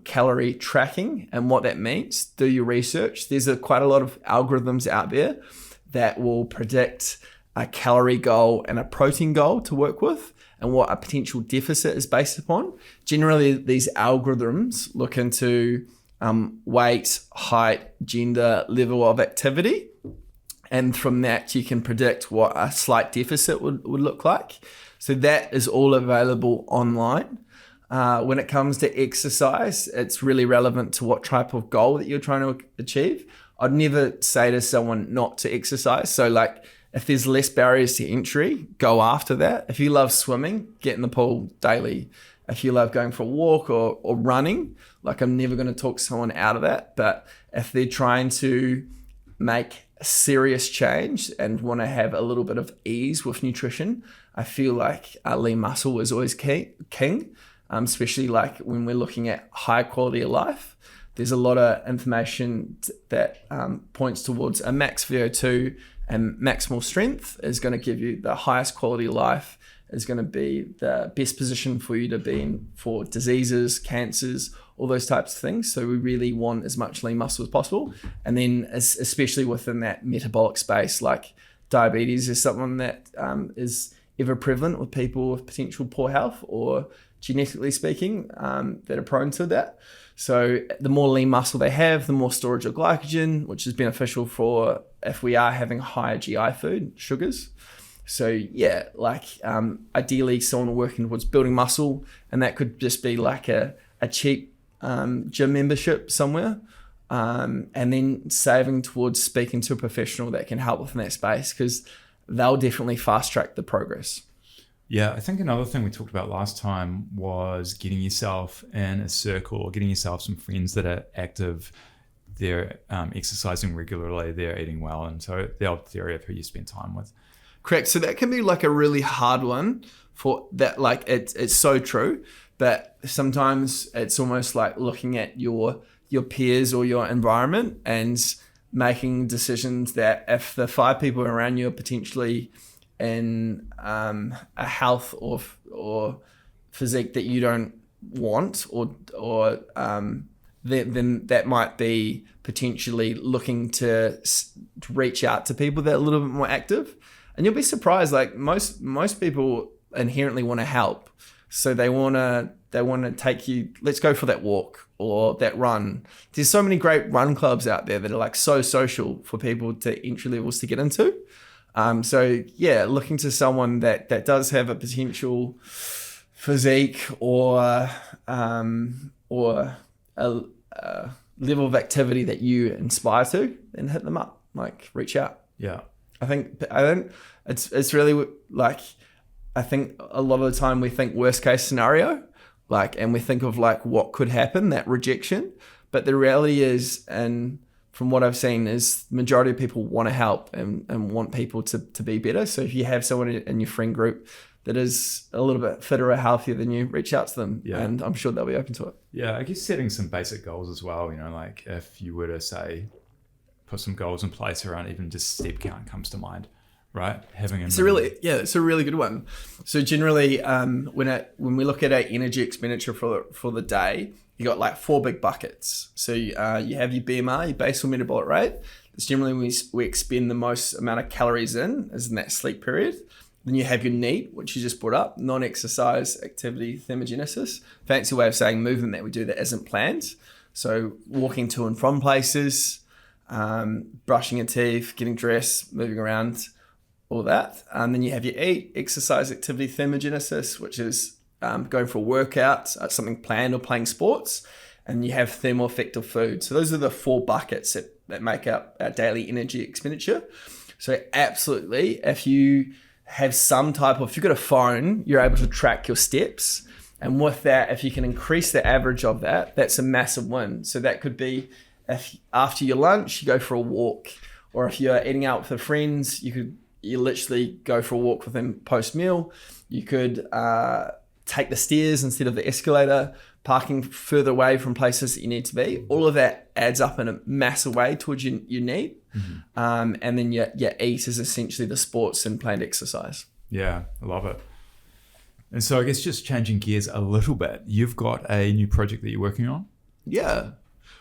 calorie tracking and what that means. Do your research. There's quite a lot of algorithms out there that will predict a calorie goal and a protein goal to work with and what a potential deficit is based upon. Generally, these algorithms look into weight, height, gender, level of activity. And from that, you can predict what a slight deficit would look like. So that is all available online. When it comes to exercise, it's really relevant to what type of goal that you're trying to achieve. I'd never say to someone not to exercise. So like if there's less barriers to entry, go after that. If you love swimming, get in the pool daily. If you love going for a walk or running, like I'm never going to talk someone out of that. But if they're trying to make a serious change and want to have a little bit of ease with nutrition, I feel like lean muscle is always king. Especially like when we're looking at high quality of life. There's a lot of information that points towards a max VO2 and maximal strength is going to give you the highest quality of life, is going to be the best position for you to be in for diseases, cancers, all those types of things. So we really want as much lean muscle as possible. And then especially within that metabolic space, like diabetes is something that is ever prevalent with people with potential poor health or genetically speaking, that are prone to that. So the more lean muscle they have, the more storage of glycogen, which is beneficial for if we are having higher GI food, sugars. So yeah, like ideally someone working towards building muscle, and that could just be like a cheap gym membership somewhere, and then saving towards speaking to a professional that can help within that space, because they'll definitely fast track the progress. Yeah, I think another thing we talked about last time was getting yourself in a circle or getting yourself some friends that are active. They're exercising regularly, they're eating well, and so the old theory of who you spend time with. Correct. So that can be like a really hard one for that. Like it's so true, but sometimes it's almost like looking at your peers or your environment and making decisions that if the 5 people around you are potentially in a health or physique that you don't want, or then that might be potentially looking to reach out to people that are a little bit more active. And you'll be surprised, like most people inherently want to help, so they want to take you, let's go for that walk or that run. There's so many great run clubs out there that are like so social for people to entry levels to get into. So yeah, looking to someone that does have a potential physique or a level of activity that you inspire to, then hit them up, like reach out. Yeah. I think it's really like I think a lot of the time we think worst case scenario, and we think of what could happen, that rejection. But the reality is, and from what I've seen, is the majority of people want to help and want people to be better. So if you have someone in your friend group that is a little bit fitter or healthier than you, reach out to them, and I'm sure they'll be open to it. Yeah, I guess setting some basic goals as well, like if you were to say, put some goals in place around even just step count comes to mind, right? It's a really good one. So generally, when we look at our energy expenditure for the day, you got 4 big buckets. So you have your BMR, your basal metabolic rate. That's generally when we expend the most amount of calories in that sleep period. Then you have your NEAT, which you just brought up, non-exercise activity thermogenesis. Fancy way of saying movement that we do that isn't planned. So walking to and from places, brushing your teeth, getting dressed, moving around, all that. And then you have your EAT, exercise activity thermogenesis, which is going for a workout, something planned or playing sports. And you have thermoeffective food. So those are the 4 buckets that make up our daily energy expenditure. So absolutely, if you have if you've got a phone, you're able to track your steps. And with that, if you can increase the average of that, that's a massive win. So that could be if after your lunch, you go for a walk, or if you're eating out with friends, you literally go for a walk with them post-meal. You could take the stairs instead of the escalator, parking further away from places that you need to be. All of that adds up in a massive way towards your need. Mm-hmm. And then your EAT is essentially the sports and planned exercise. Yeah, I love it. And so I guess just changing gears a little bit, you've got a new project that you're working on? Yeah.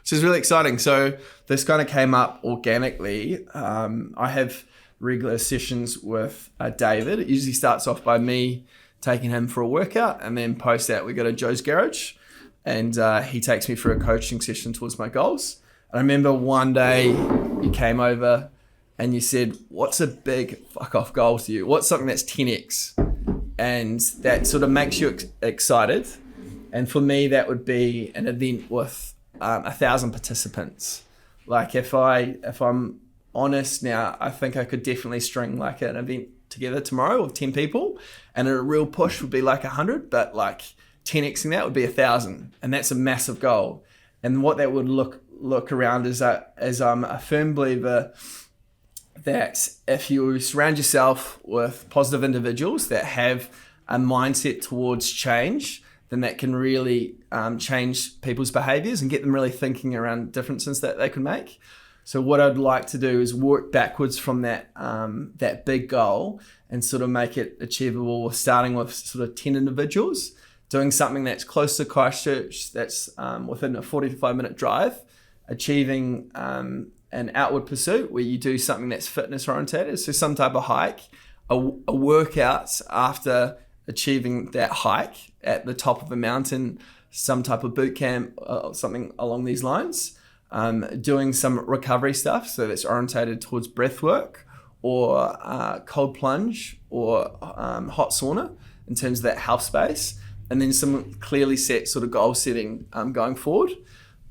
So it's really exciting. So this kind of came up organically. I have regular sessions with David. It usually starts off by me taking him for a workout, and then post that we go to Joe's garage, and he takes me for a coaching session towards my goals. And I remember one day you came over and you said, what's a big fuck off goal to you? What's something that's 10x? And that sort of makes you excited. And for me, that would be an event with 1,000 participants. If I'm honest now, I think I could definitely string an event together tomorrow with 10 people, and a real push would be 100, but 10xing that would be 1,000, and that's a massive goal. And what that would look around is I'm a firm believer that if you surround yourself with positive individuals that have a mindset towards change, then that can really change people's behaviors and get them really thinking around differences that they can make. So what I'd like to do is work backwards from that big goal and sort of make it achievable, starting with sort of 10 individuals, doing something that's close to Christchurch, that's within a 45-minute drive, achieving an outward pursuit where you do something that's fitness orientated. So some type of hike, a workout after achieving that hike at the top of a mountain, some type of boot camp, something along these lines. Doing some recovery stuff, so that's orientated towards breath work or cold plunge or hot sauna in terms of that health space, and then some clearly set sort of goal setting going forward.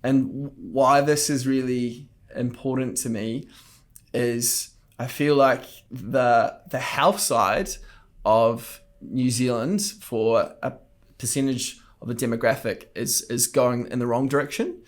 And why this is really important to me is I feel like the health side of New Zealand for a percentage of the demographic is going in the wrong direction.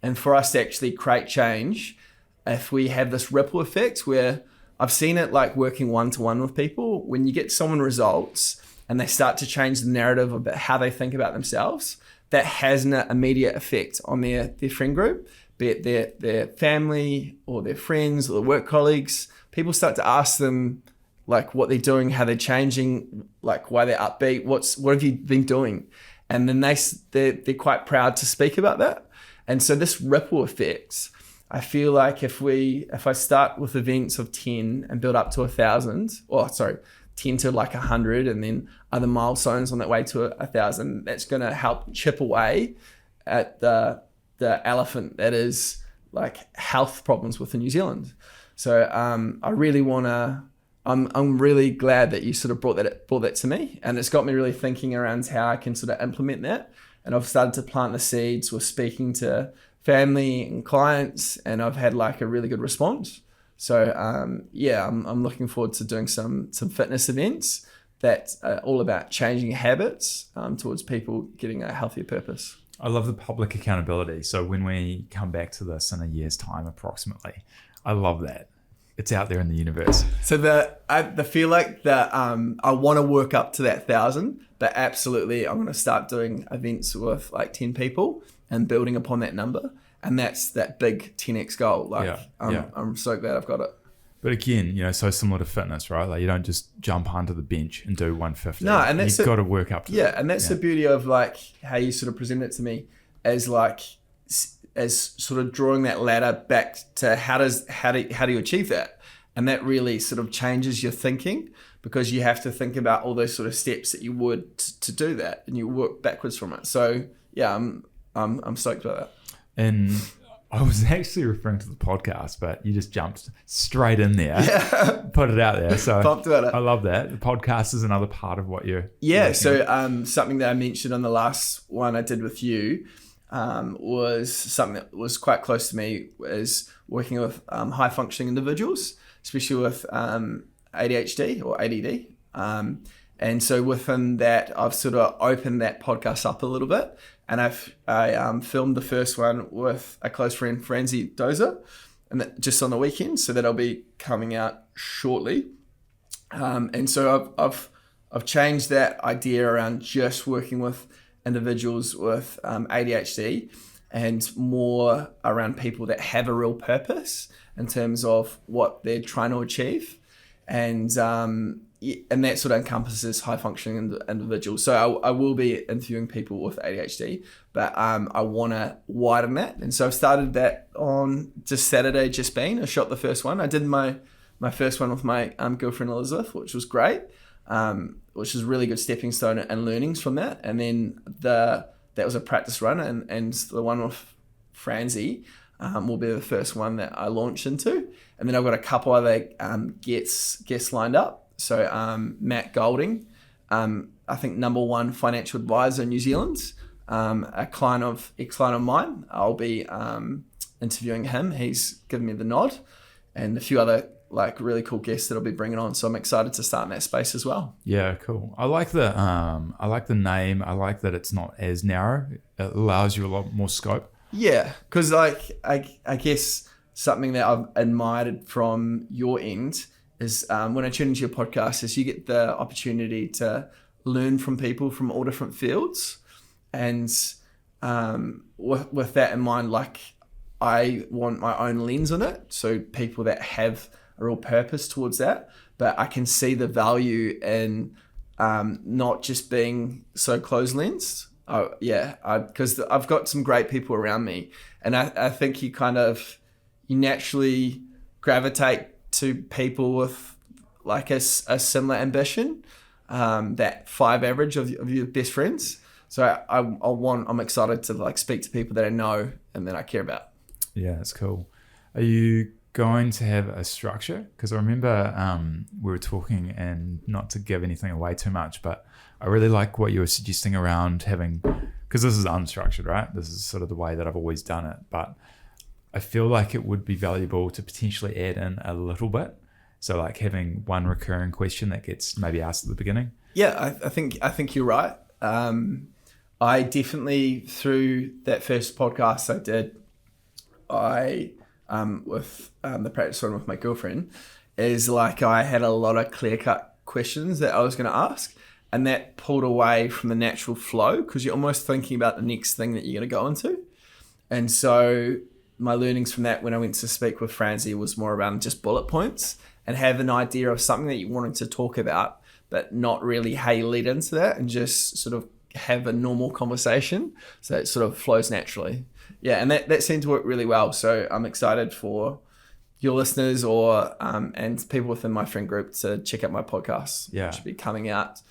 And for us to actually create change, if we have this ripple effect where I've seen it working one-to-one with people, when you get someone results and they start to change the narrative about how they think about themselves, that has an immediate effect on their friend group, be it their family or their friends or their work colleagues. People start to ask them what they're doing, how they're changing, why they're upbeat, what have you been doing? And then they're quite proud to speak about that. And so this ripple effect, I feel like if I start with events of 10 and build up to 1,000, 10 to 100, and then other milestones on that way to 1,000, that's going to help chip away at the elephant that is health problems within New Zealand. So I really want to. I'm really glad that you sort of brought that to me, and it's got me really thinking around how I can sort of implement that. And I've started to plant the seeds with speaking to family and clients, and I've had a really good response. So I'm looking forward to doing some fitness events that's all about changing habits towards people getting a healthier purpose. I love the public accountability. So when we come back to this in a year's time, approximately, I love that. It's out there in the universe. So I feel like that I want to work up to that 1,000, but absolutely I'm going to start doing events with like 10 people and building upon that number. And that's that big 10x goal. Like I'm so glad I've got it. But again, so similar to fitness, right? Like you don't just jump onto the bench and do 150. No, and that's you've got to work up to that. Yeah, and that's the beauty of like how you sort of present it to me as like as sort of drawing that ladder back to how do you achieve that, and that really sort of changes your thinking, because you have to think about all those sort of steps that you would to do that, and you work backwards from it. So yeah, I'm stoked about that. And I was actually referring to the podcast, but you just jumped straight in there, put it out there. So pumped about it. I love that. The podcast is another part of what you're. So something that I mentioned on the last one I did with you was something that was quite close to me, was working with high functioning individuals, especially with ADHD or ADD. And so within that, I've sort of opened that podcast up a little bit, and I filmed the first one with a close friend, Francie Dozer, and that just on the weekend. So that'll be coming out shortly. And so I've changed that idea around just working with individuals with ADHD, and more around people that have a real purpose in terms of what they're trying to achieve. And that sort of encompasses high functioning individuals. So I will be interviewing people with ADHD, but I want to widen that. And so I've started that on just Saturday, just been. I shot the first one. I did my first one with my girlfriend Elizabeth, which was great, which is a really good stepping stone and learnings from that. And then that was a practice run, and the one with Francie will be the first one that I launch into. And then I've got a couple other guests lined up. So Matt Golding, I think #1 financial advisor in New Zealand, ex-client of mine. I'll be interviewing him. He's given me the nod, and a few other like really cool guests that I'll be bringing on. So I'm excited to start in that space as well. Yeah, cool. I like the name. I like that it's not as narrow. It allows you a lot more scope. Yeah, because like I guess something that I've admired from your end is when I tune into your podcast is you get the opportunity to learn from people from all different fields. And with that in mind, like I want my own lens on it. So people that have a real purpose towards that, but I can see the value in not just being so closed-lensed. Oh yeah, because I've got some great people around me, and I think you naturally gravitate to people with like a similar ambition, that 5 average of your best friends. So I'm excited to like speak to people that I know and that I care about. Yeah, it's cool. Are you going to have a structure? Because I remember we were talking, and not to give anything away too much, but I really like what you were suggesting around having, because this is unstructured, right? This is sort of the way that I've always done it, but I feel like it would be valuable to potentially add in a little bit. So like having one recurring question that gets maybe asked at the beginning. Yeah, I think you're right. I definitely, through that first podcast I did, with the practice one with my girlfriend, is like I had a lot of clear-cut questions that I was going to ask, and that pulled away from the natural flow, because you're almost thinking about the next thing that you're going to go into. And so my learnings from that when I went to speak with Francie was more around just bullet points and have an idea of something that you wanted to talk about, but not really how you lead into that, and just sort of have a normal conversation so it sort of flows naturally. Yeah, and that seemed to work really well. So I'm excited for your listeners and people within my friend group to check out my podcast. Yeah. Which should be coming out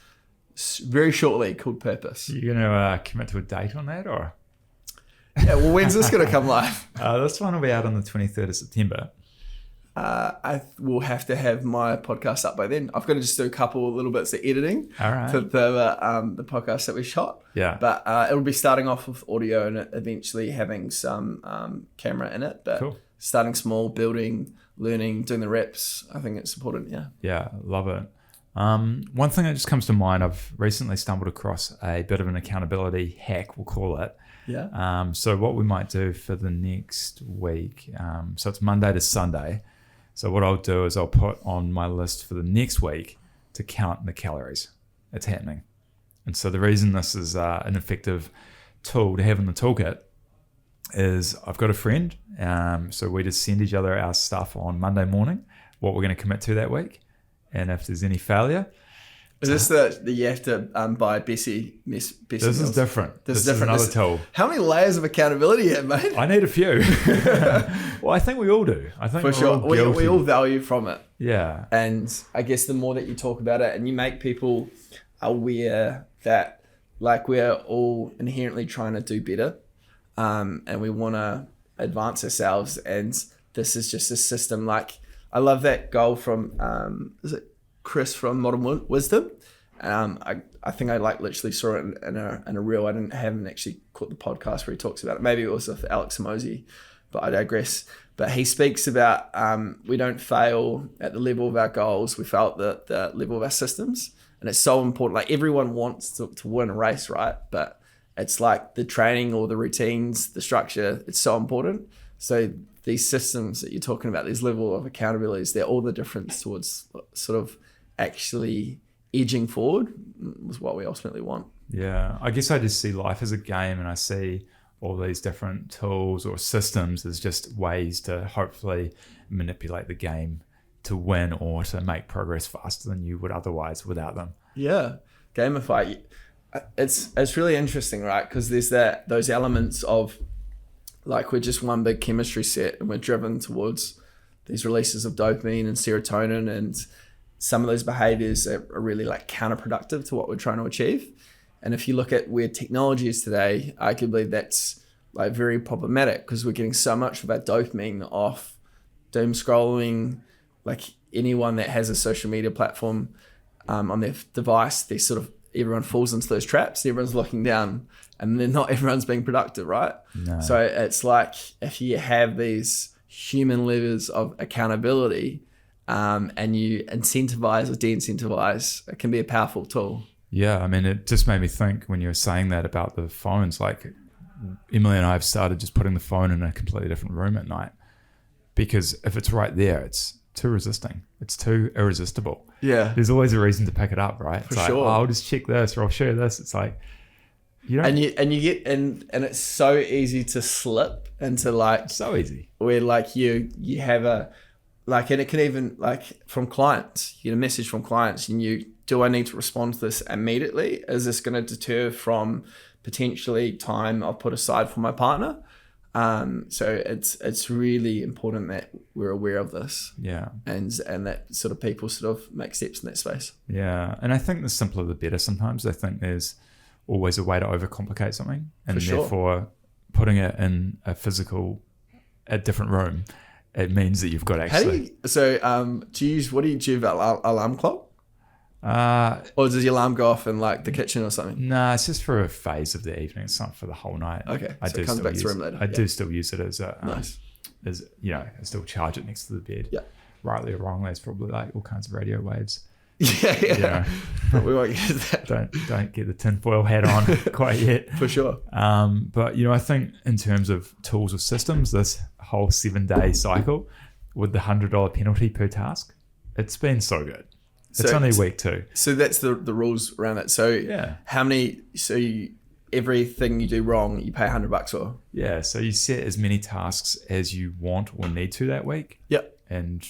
very shortly, called Purpose. Are you going to commit to a date on that, or? Yeah, well, when's this going to come live? This one will be out on the 23rd of September. I will have to have my podcast up by then. I've got to just do a couple of little bits of editing for the podcast that we shot. Yeah. But it'll be starting off with audio and eventually having some camera in it. But cool. Starting small, building, learning, doing the reps. I think it's important. Yeah. Yeah, love it. One thing that just comes to mind, I've recently stumbled across a bit of an accountability hack, we'll call it. Yeah. So what we might do for the next week, so it's Monday to Sunday. So what I'll do is I'll put on my list for the next week to count the calories. It's happening. And so the reason this is an effective tool to have in the toolkit is I've got a friend. So we just send each other our stuff on Monday morning, what we're going to commit to that week. And if there's any failure. Is this the you have to buy Bessie This meals? is different. This is different. another tool. How many layers of accountability you have, mate? I need a few. Well, I think we all do. I think For we're sure. all We guilty. all value from it. Yeah. And I guess the more that you talk about it and you make people aware that like we're all inherently trying to do better, and we want to advance ourselves, and this is just a system. Like I love that goal from is it Chris from Modern Wisdom? I think I like literally saw it in a reel. I haven't actually caught the podcast where he talks about it. Maybe it was with Alex Mosey, but I digress. But he speaks about we don't fail at the level of our goals. We fail at the level of our systems. And it's so important. Like everyone wants to win a race, right? But it's like the training or the routines, the structure, it's so important. So these systems that you're talking about, these level of accountabilities, they're all the difference towards sort of actually edging forward was what we ultimately want. Yeah. I guess I just see life as a game, and I see all these different tools or systems as just ways to hopefully manipulate the game to win or to make progress faster than you would otherwise without them. Yeah, gamify. It's really interesting, right? Because there's those elements of like we're just one big chemistry set, and we're driven towards these releases of dopamine and serotonin, and some of those behaviors are really like counterproductive to what we're trying to achieve. And if you look at where technology is today, arguably that's like very problematic because we're getting so much of our dopamine off doom scrolling. Like anyone that has a social media platform on their device, everyone falls into those traps. Everyone's looking down, and then not everyone's being productive, right? No. So it's like if you have these human levers of accountability, and you incentivize or de-incentivize, it can be a powerful tool. Yeah, I mean, it just made me think when you were saying that about the phones, like Emily and I have started just putting the phone in a completely different room at night, because if it's right there, it's too resisting. It's too irresistible. Yeah. There's always a reason to pick it up, right? For it's sure. Like, oh, I'll just check this or I'll show you this. It's like, you don't. And you get and it's so easy to slip into like So easy. where like you have a like, and it can even like from clients, you get a message from clients and do I need to respond to this immediately? Is this going to deter from potentially time I've put aside for my partner? So it's really important that we're aware of this. Yeah. And that sort of people sort of make steps in that space. Yeah. And I think the simpler the better sometimes. I think there's always a way to overcomplicate something. And therefore putting it in a different room, it means that you've got actually. Do you use alarm clock? Or does your alarm go off in like the kitchen or something? Nah, it's just for a phase of the evening. It's not for the whole night. Okay, I so it comes back to the room later. I do still use it as a Nice. I still charge it next to the bed. Yeah. Rightly or wrongly, it's probably like all kinds of radio waves. Yeah. You know, But we won't get to that. don't get the tinfoil hat on quite yet. For sure. But I think in terms of tools or systems, this whole 7-day cycle with the $100 penalty per task, it's been so good. It's only week 2. So that's the rules around that. So Yeah. how many? Everything you do wrong, you pay $100 for. Yeah, so you set as many tasks as you want or need to that week. Yep. And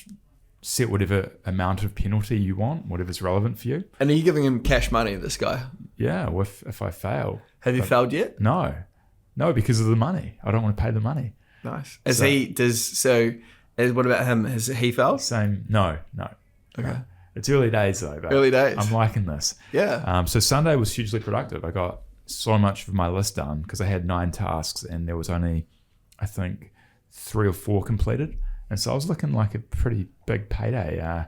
set whatever amount of penalty you want, whatever's relevant for you. And are you giving him cash money? This guy. Yeah, if I fail. Have you failed yet? No, because of the money. I don't want to pay the money. Nice. What about him? Has he failed? Same. No. Okay. It's early days though. But Early days. I'm liking this. Yeah. So Sunday was hugely productive. I got so much of my list done because I had 9 tasks and there was only, I think, 3 or 4 completed. And so I was looking like a pretty big payday,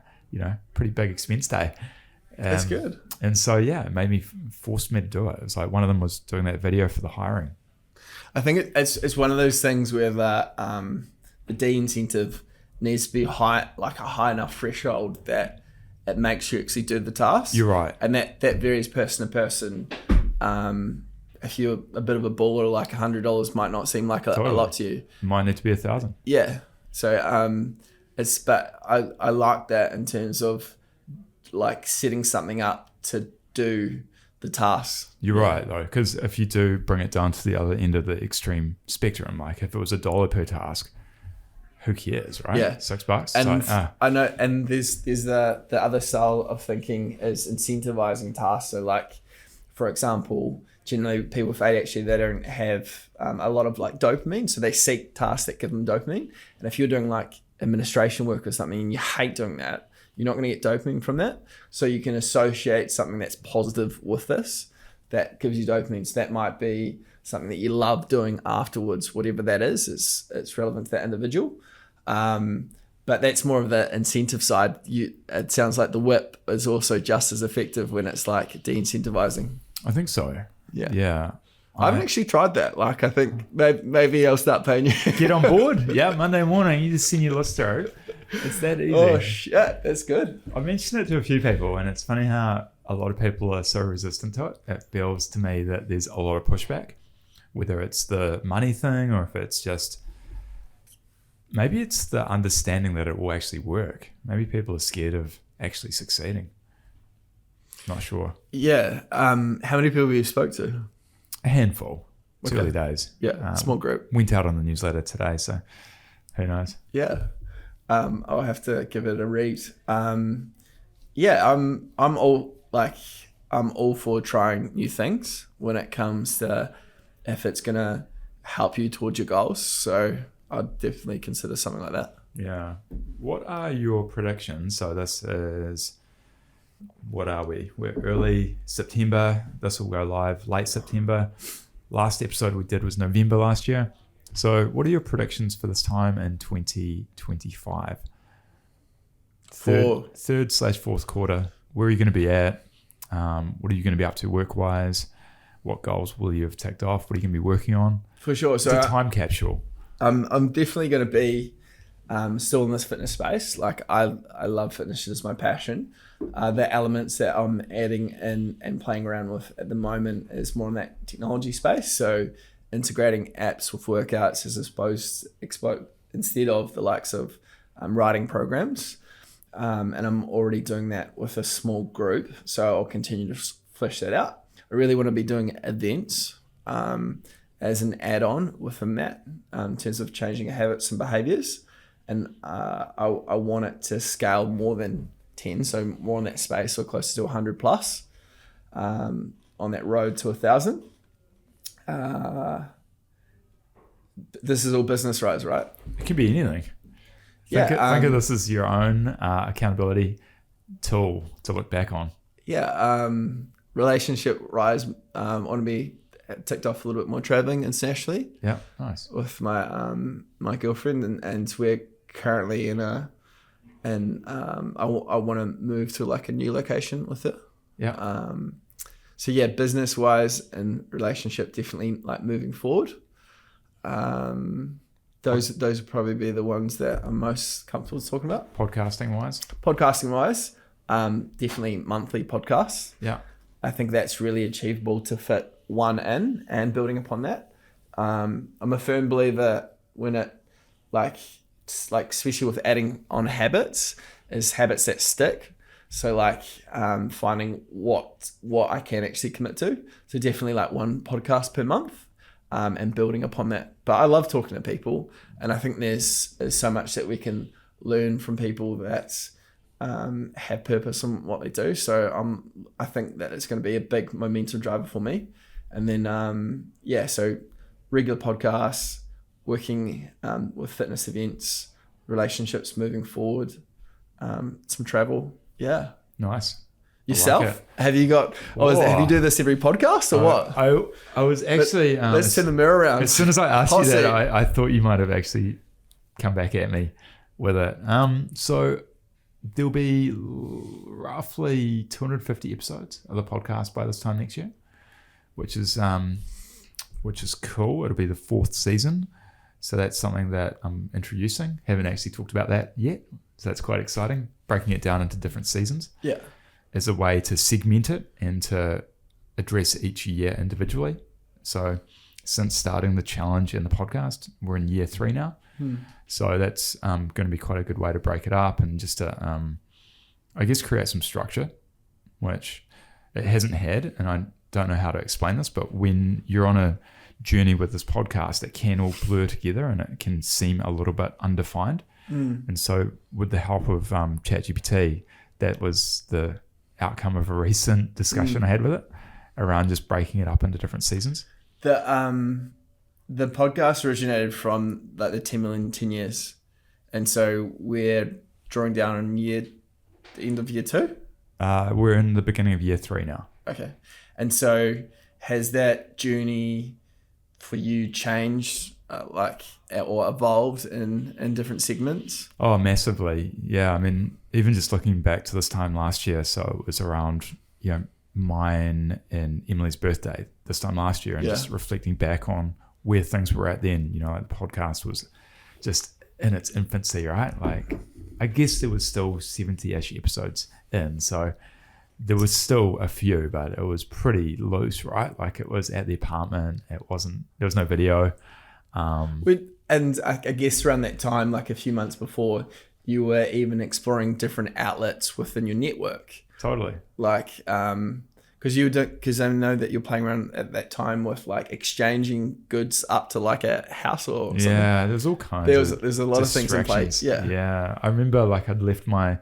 pretty big expense day. That's good. And so, it forced me to do it. It was like one of them was doing that video for the hiring. I think it's one of those things where the D incentive needs to be high, like a high enough threshold that it makes you actually do the task. You're right. And that varies person to person. If you're a bit of a baller, like $100 might not seem like a lot to you. Might need to be 1,000. Yeah. So but I like that in terms of like setting something up to do the task. You're right though, because if you do bring it down to the other end of the extreme spectrum, like if it was $1 per task, who cares, right? Yeah. $6. And I know, and there's the other style of thinking is incentivizing tasks. So like, for example, generally people with ADHD, they don't have a lot of like dopamine, so they seek tasks that give them dopamine. And if you're doing like administration work or something and you hate doing that, you're not going to get dopamine from that. So you can associate something that's positive with this that gives you dopamine. So that might be something that you love doing afterwards, whatever that is. It's relevant to that individual. But that's more of the incentive side. It sounds like the whip is also just as effective when it's like de-incentivizing. I think so. Yeah. I haven't actually tried that. Like, I think maybe I'll start paying you. Get on board. Yeah, Monday morning, you just send your list through. It's that easy. Oh, shit. That's good. I mentioned it to a few people, and it's funny how a lot of people are so resistant to it. It feels to me that there's a lot of pushback, whether it's the money thing or if it's just... Maybe it's the understanding that it will actually work. Maybe people are scared of actually succeeding. Not sure. Yeah. How many people have you spoke to? A handful. It's early days. Yeah, small group. Went out on the newsletter today, so who knows? Yeah. I'll have to give it a read. Yeah, I'm all for trying new things when it comes to if it's gonna help you towards your goals. So I'd definitely consider something like that. Yeah. What are your predictions? So this is, what are we? We're early September. This will go live late September. Last episode we did was November last year. So what are your predictions for this time in 2025? Third/fourth quarter. Where are you going to be at? What are you going to be up to work-wise? What goals will you have ticked off? What are you going to be working on? For sure. So it's a time capsule. I'm definitely going to be still in this fitness space. Like I love fitness, it's my passion. The elements that I'm adding in and playing around with at the moment is more in that technology space. So integrating apps with workouts as opposed instead of the likes of writing programs. And I'm already doing that with a small group. So I'll continue to flesh that out. I really want to be doing events as an add-on within that in terms of changing habits and behaviors. And I want it to scale more than 10, so more in that space or closer to 100 plus on that road to 1,000. This is all business rise, right? It could be anything. Think of this as your own accountability tool to look back on. Yeah. Relationship rise. I want to be ticked off a little bit more traveling internationally. Yeah, nice. With my my girlfriend, and we're currently I want to move to like a new location with it. Yeah. So yeah, business wise and relationship definitely like moving forward. Those would probably be the ones that I'm most comfortable talking about. Podcasting wise, definitely monthly podcasts. Yeah. I think that's really achievable to fit one in, and building upon that. I'm a firm believer when it like especially with adding on habits, is habits that stick. So like finding what I can actually commit to. So definitely like one podcast per month and building upon that. But I love talking to people, and I think there's so much that we can learn from people that have purpose in what they do. So I think that it's going to be a big momentum driver for me. And then so regular podcasts, working with fitness events, relationships moving forward, some travel. Yeah. Nice. Yourself? Like have you got? Have you do this every podcast or what? I was actually. Let's turn the mirror around. As soon as I asked you that, I thought you might have actually come back at me with it. So there'll be roughly 250 episodes of the podcast by this time next year, which is cool. It'll be the 4th season. So that's something that I'm introducing. Haven't actually talked about that yet. So that's quite exciting. breaking it down into different seasons Yeah. as a way to segment it and to address each year individually. So since starting the challenge and the podcast, we're in year 3 now. So that's going to be quite a good way to break it up and just to, I guess, create some structure, which it hasn't had. And I don't know how to explain this, but when you're on a journey with this podcast, it can all blur together and it can seem a little bit undefined. And so with the help of ChatGPT, that was the outcome of a recent discussion I had with it around just breaking it up into different seasons. The podcast originated from like the 10 million 10 years. And so we're drawing down on the end of year 2. We're in the beginning of year 3 now. Okay. And so has that journey for you changed or evolved in different segments? Oh, massively. Yeah. I mean, even just looking back to this time last year, so it was around, mine and Emily's birthday this time last year, and just reflecting back on where things were at then. Like the podcast was just in its infancy, right? Like, I guess there was still 70-ish episodes in, so there was still a few, but it was pretty loose, right? Like, it was at the apartment. There was no video. And I guess around that time, like a few months before, you were even exploring different outlets within your network. Totally. Like, because I know that you're playing around at that time with like exchanging goods up to like a house or something. Yeah, there's all kinds. There's a lot of things in place. Yeah. I remember like I'd left my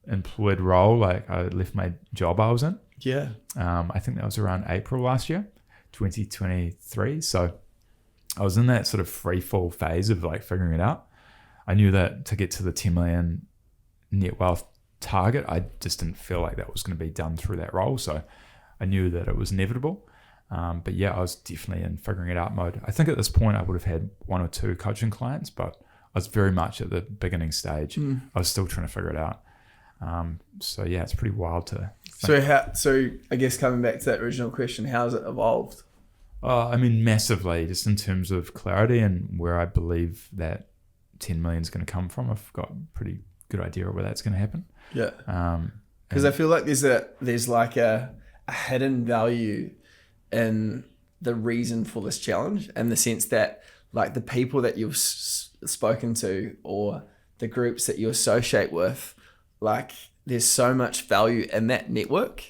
employed role, like I left my job I was in. Yeah. I think that was around April last year, 2023. So I was in that sort of free fall phase of like figuring it out. I knew that to get to the 10 million net wealth target, I just didn't feel like that was going to be done through that role. So I knew that it was inevitable. But yeah, I was definitely in figuring it out mode. I think at this point I would have had 1 or 2 coaching clients, but I was very much at the beginning stage. I was still trying to figure it out. So yeah, it's pretty wild to think. So I guess coming back to that original question, how's it evolved? I mean, massively, just in terms of clarity and where I believe that 10 million is going to come from. I've got a pretty good idea of where that's going to happen. Yeah. Because I feel like there's like a hidden value in the reason for this challenge, and the sense that like the people that you've spoken to or the groups that you associate with, like there's so much value in that network,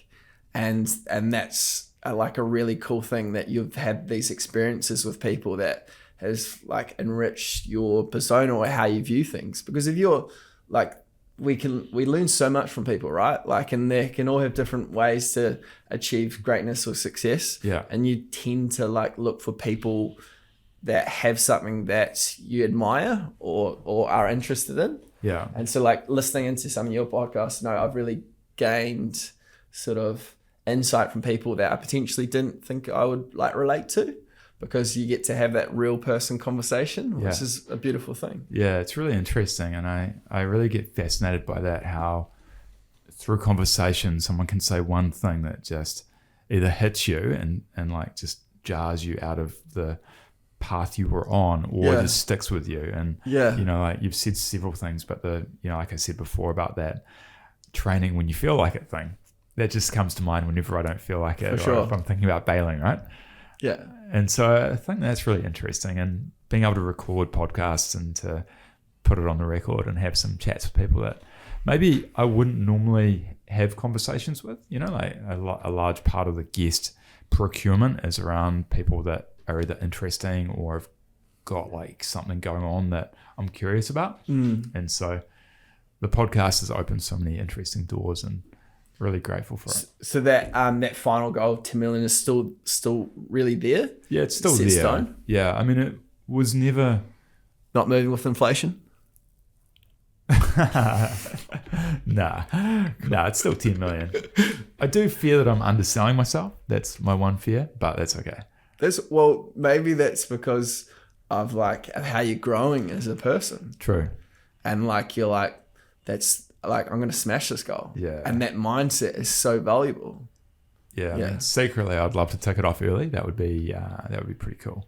and that's like a really cool thing that you've had these experiences with people that has like enriched your persona or how you view things. Because if you're like, we learn so much from people, right? Like, and they can all have different ways to achieve greatness or success. Yeah. And you tend to like look for people that have something that you admire or are interested in. Yeah. And so like listening into some of your podcasts, I've really gained sort of insight from people that I potentially didn't think I would like relate to, because you get to have that real person conversation, which is a beautiful thing. Yeah, it's really interesting. And I really get fascinated by that, how through conversation, someone can say one thing that just either hits you and like just jars you out of the path you were on, or just sticks with you. And, like you've said several things, but like I said before about that training when you feel like it thing, that just comes to mind whenever I don't feel like it, or if I'm thinking about bailing, right? Yeah. And so I think that's really interesting, and being able to record podcasts and to put it on the record and have some chats with people that maybe I wouldn't normally have conversations with, like a large part of the guest procurement is around people that are either interesting or have got like something going on that I'm curious about. And so the podcast has opened so many interesting doors, and really grateful for it. So that final goal of 10 million is still really there? Yeah, it's still set there. Stone? Yeah, I mean, it was never... Not moving with inflation? Nah, it's still 10 million. I do fear that I'm underselling myself. That's my one fear, but that's okay. Maybe that's because of like how you're growing as a person. True. And like you're like, that's like, I'm going to smash this goal. Yeah. And that mindset is so valuable. Yeah. I mean, secretly, I'd love to tick it off early. That would be pretty cool.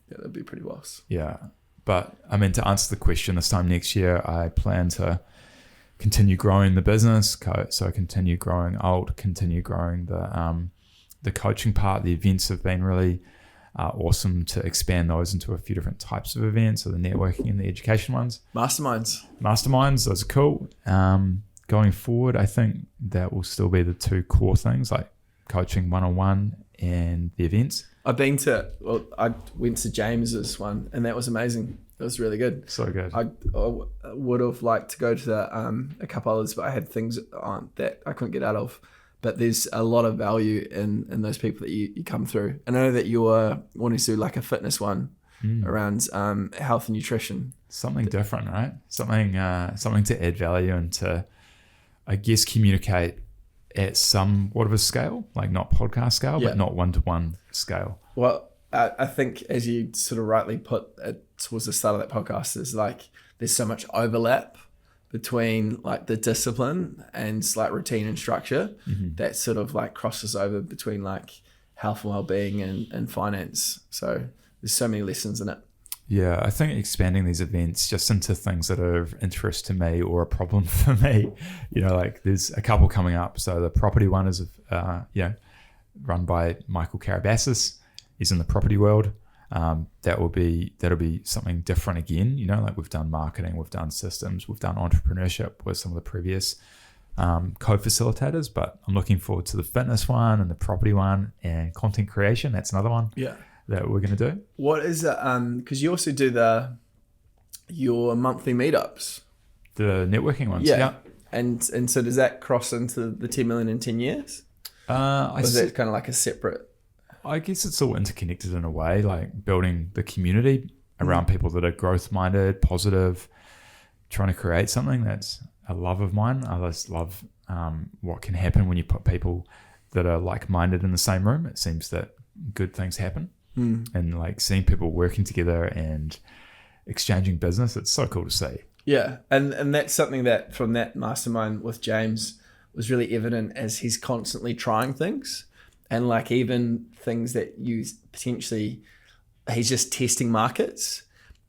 Yeah, that'd be pretty boss. Yeah. But I mean, to answer the question, this time next year, I plan to continue growing the business. So continue growing Alt, continue growing the coaching part. The events have been really awesome to expand those into a few different types of events, so the networking and the education ones. Masterminds, those are cool. Going forward, I think that will still be the two core things, like coaching one-on-one and the events. I went to James's one, and that was amazing. It was really good. So good. I would have liked to go to a couple others, but I had things on that I couldn't get out of. But there's a lot of value in those people that you come through. And I know that you were wanting to do like a fitness one around health and nutrition. Something different, right? Something to add value and to, I guess, communicate at somewhat of a scale, like not podcast scale, but not one-to-one scale. Well, I think as you sort of rightly put it towards the start of that podcast, is like there's so much overlap between like the discipline and like routine and structure that sort of like crosses over between like health and well-being and finance. So there's so many lessons in it. Yeah, I think expanding these events just into things that are of interest to me or a problem for me, like there's a couple coming up. So the property one is, run by Michael Carabassis. He's in the property world. That'll be something different again. Like we've done marketing, we've done systems, we've done entrepreneurship with some of the previous co-facilitators, but I'm looking forward to the fitness one and the property one and content creation. That's another one. Yeah. That we're going to do. What is it? Because you also do your monthly meetups. The networking ones. Yeah. And so does that cross into the 10 million in 10 years? Or is that kind of like a separate? I guess it's all interconnected in a way, like building the community around people that are growth-minded, positive, trying to create something. That's a love of mine. I just love what can happen when you put people that are like-minded in the same room. It seems that good things happen. And like seeing people working together and exchanging business, it's so cool to see. Yeah, and that's something that from that mastermind with James was really evident as he's constantly trying things, and like even things that you potentially, he's just testing markets,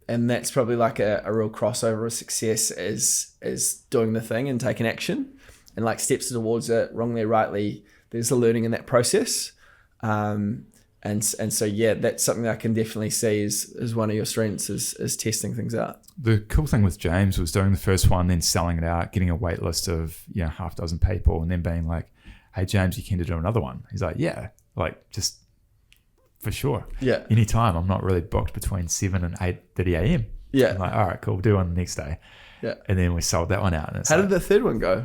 and that's probably like a real crossover of success is doing the thing and taking action, and like steps towards it, wrongly or rightly, there's a learning in that process. And so, yeah, that's something that I can definitely see is one of your strengths is testing things out. The cool thing with James was doing the first one, then selling it out, getting a wait list of, half dozen people, and then being like, hey, James, you keen to do another one? He's like, yeah, like just for sure. Yeah. Anytime. I'm not really booked between 7 and 8:30 a.m. Yeah. I'm like, all right, cool. We'll do one the next day. Yeah. And then we sold that one out. And how did the third one go?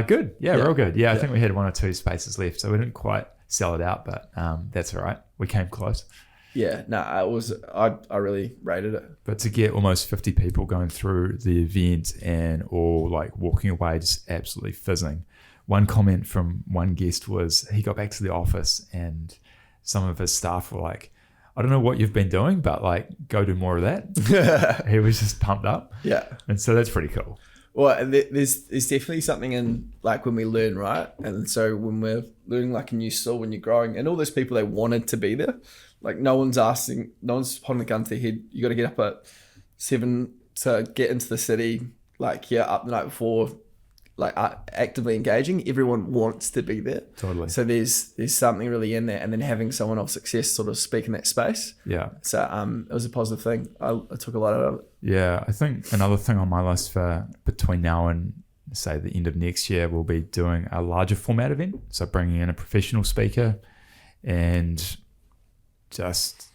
Good. Yeah, real good. Yeah, I think we had 1 or 2 spaces left, so we didn't quite sell it out, but that's all right. We came close. Yeah, no, I really rated it. But to get almost 50 people going through the event and all like walking away just absolutely fizzing. One comment from one guest was he got back to the office and some of his staff were like, I don't know what you've been doing, but like go do more of that. He was just pumped up. Yeah. And so that's pretty cool. Well, there's definitely something in like when we learn, right? And so when we're learning like a new skill, when you're growing, and all those people, they wanted to be there. Like no one's holding the gun to their head. You got to get up at 7 to get into the city. Like up the night before, like actively engaging. Everyone wants to be there. Totally. So there's something really in there, and then having someone of success sort of speak in that space. Yeah. So it was a positive thing. I took a lot out of it. Yeah, I think another thing on my list for between now and say the end of next year, we'll be doing a larger format event. So bringing in a professional speaker and just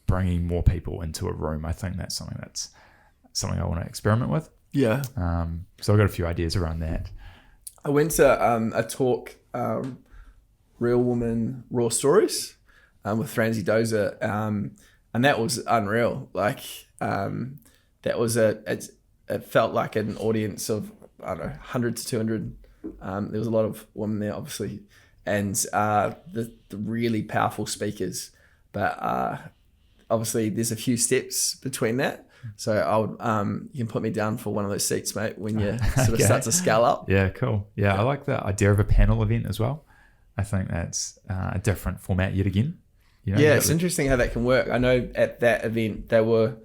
bringing more people into a room. I think that's something I want to experiment with. Yeah. So I've got a few ideas around that. I went to a talk, Real Woman Raw Stories, with Francie Dozer, and that was unreal. Like that was it felt like an audience of, I don't know, 100 to 200. There was a lot of women there, obviously, and the really powerful speakers. But obviously, there's a few steps between that. So I would, you can put me down for one of those seats, mate, when you sort of start to scale up. Yeah, cool. Yeah, I like the idea of a panel event as well. I think that's a different format yet again. Yeah, it's interesting how that can work. I know at that event, they were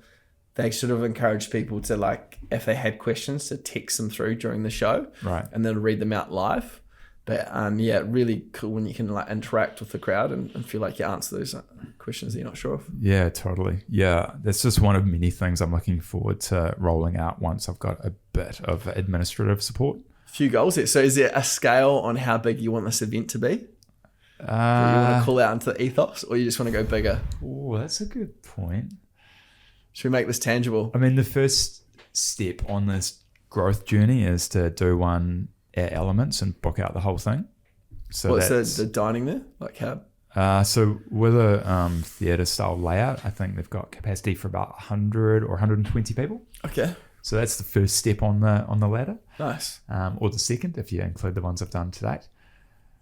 they sort of encourage people to, like, if they had questions, to text them through during the show, Right. and then read them out live. But yeah, really cool when you can, like, interact with the crowd and feel like you answer those questions that you're not sure of. Yeah, totally. Yeah, that's just one of many things I'm looking forward to rolling out once I've got a bit of administrative support. Few goals there. So is there a scale on how big you want this event to be? That you want to call out into the ethos, or you just want to go bigger? Oh, that's a good point. Should we make this tangible? I mean, the first step on this growth journey is to do one at Elements and book out the whole thing. So What's that's the dining there? Like how? so with a theatre style layout, I think they've got capacity for about 100 or 120 people. Okay. So that's the first step on the ladder, Nice. or the second if you include the ones I've done to date.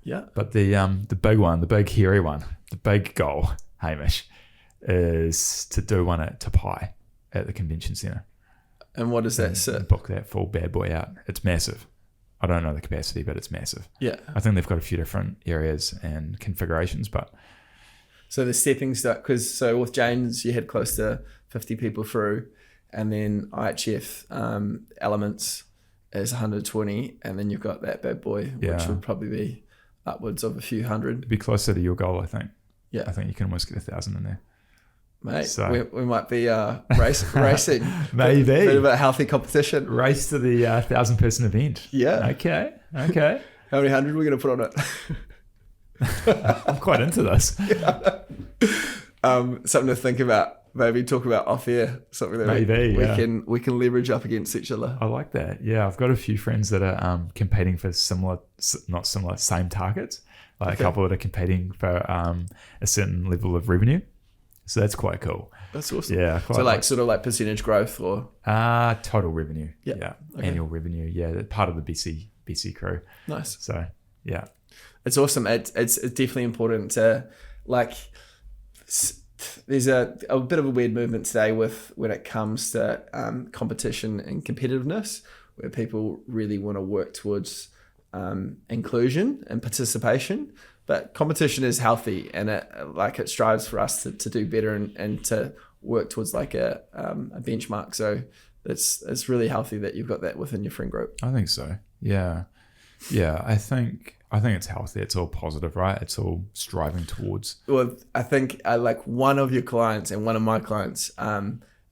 Yeah. But the big one, the big hairy one, the big goal, Hamish, is to do one at Tapai at the convention centre. And what does that sit? Book that full bad boy out. It's massive. I don't know the capacity, but it's massive. Yeah. I think they've got a few different areas and configurations, but So the stepping stone, because so with James, you had close to 50 people through, and then IHF Elements is 120, and then you've got that bad boy, which Yeah. would probably be upwards of a few hundred. it'd be closer to your goal, I think. Yeah. I think you can almost get 1,000 in there. Mate, So- we might be racing. Maybe. Bit of a healthy competition. Race to the 1,000 person event. Yeah. Okay. How many hundred are we going to put on it? I'm quite into this. Something to think about. Maybe talk about off air. Something that Maybe, we yeah. we can leverage up against each other. I like that. Yeah, I've got a few friends that are competing for same targets. Like Okay. a couple that are competing for a certain level of revenue. So that's quite cool. That's awesome. Yeah. Quite So like sort of like percentage growth or total revenue. Yeah. Yeah. Okay. Annual revenue. Yeah. They're part of the BC crew. nice. So yeah. It's awesome. It's definitely important to like. There's a bit of a weird movement today when it comes to competition and competitiveness, where people really want to work towards inclusion and participation. But competition is healthy, and it strives for us to do better and to work towards like a benchmark. So it's really healthy that you've got that within your friend group. I think so. Yeah. Yeah. I think it's healthy. It's all positive, right? It's all striving towards. Well, I think like one of your clients and one of my clients,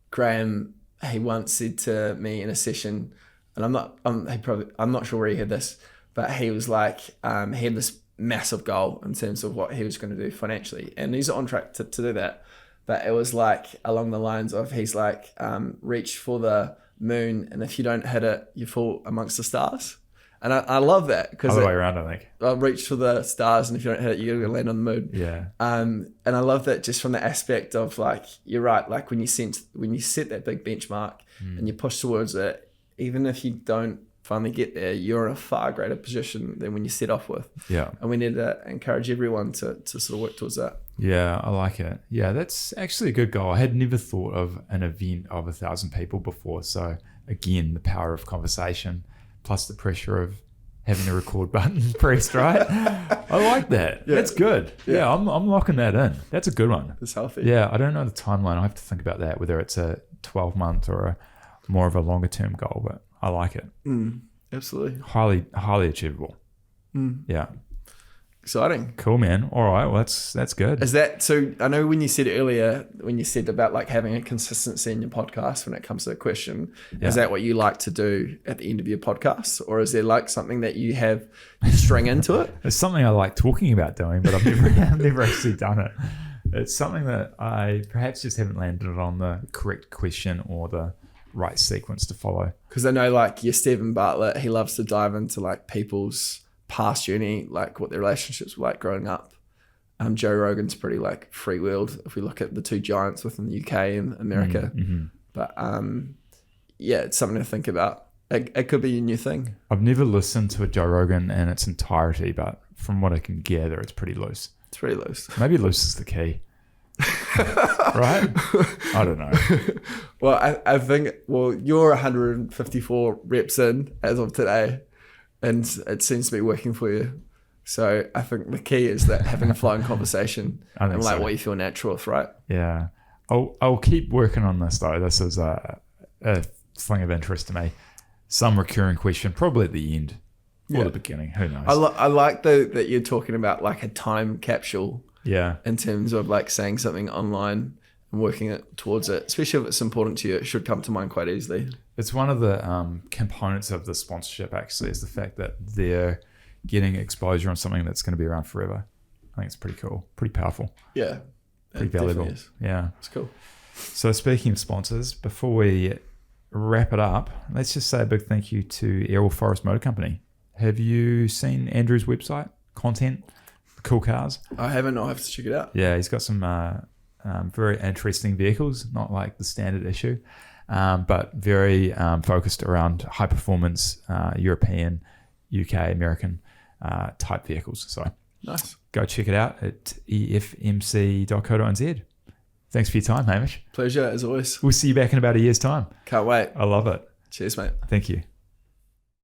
Graham, he once said to me in a session, and I'm not sure where he heard this, but he was like, he had this massive goal in terms of what he was going to do financially, and he's on track to do that. But it was like along the lines of he's like, reach for the moon, and if you don't hit it, you fall amongst the stars. And I love that because Other way around, I think. I'll reach for the stars, and if you don't hit it, you're gonna land on the moon. Yeah. And I love that just from the aspect of like, you're right, like when you set that big benchmark and you push towards it, even if you don't finally get there, you're in a far greater position than when you set off with. Yeah. And we need to encourage everyone to sort of work towards that. Yeah, I like it. Yeah, that's actually a good goal. I had never thought of an event of 1,000 people before. So again, the power of conversation plus the pressure of having a record button pressed, right? I like that. Yeah. That's good. Yeah, I'm locking that in. That's a good one. It's healthy. Yeah, I don't know the timeline. I have to think about that, whether it's a 12-month or a more of a longer term goal, but I like it. Absolutely. Highly achievable. Yeah. Exciting. Cool, man. All right. Well, that's good. Is that so? I know when you said earlier, when you said about like having a consistency in your podcast when it comes to a question, is that what you like to do at the end of your podcast, or is there like something that you string into it? It's something I like talking about doing, but I've never actually done it. It's something that I perhaps just haven't landed on the correct question or the right sequence to follow. Because I know like your Stephen Bartlett, he loves to dive into like people's past journey, like what their relationships were like growing up. Joe Rogan's pretty like free-willed if we look at the two giants within the UK and America. But yeah, it's something to think about. It could be a new thing. I've never listened to a Joe Rogan in its entirety, but from what I can gather, it's pretty loose. It's pretty loose. Maybe loose is the key. Right? I don't know. Well, I think, you're 154 reps in as of today, and it seems to be working for you. So I think the key is that having a flowing conversation I think and like so. what you feel natural with, right? Yeah. I'll keep working on this though. This is a thing of interest to me. Some recurring question, probably at the end or the beginning. Who knows? I like that you're talking about like a time capsule. Yeah. In terms of like saying something online and working towards it, especially if it's important to you, it should come to mind quite easily. It's one of the components of the sponsorship actually is the fact that they're getting exposure on something that's going to be around forever. I think it's pretty cool, pretty powerful. Yeah. Pretty valuable. Yeah. It's cool. So speaking of sponsors, before we wrap it up, let's just say a big thank you to Errol Forest Motor Company. Have you seen Andrew's website, content, cool cars? I haven't. I'll have to check it out. Yeah, he's got some very interesting vehicles, not like the standard issue, but very focused around high performance European, UK, American type vehicles. So nice. Go check it out at efmc.co.nz. Thanks for your time, Hamish. Pleasure, as always. We'll see you back in about a year's time. Can't wait. I love it. Cheers, mate. Thank you.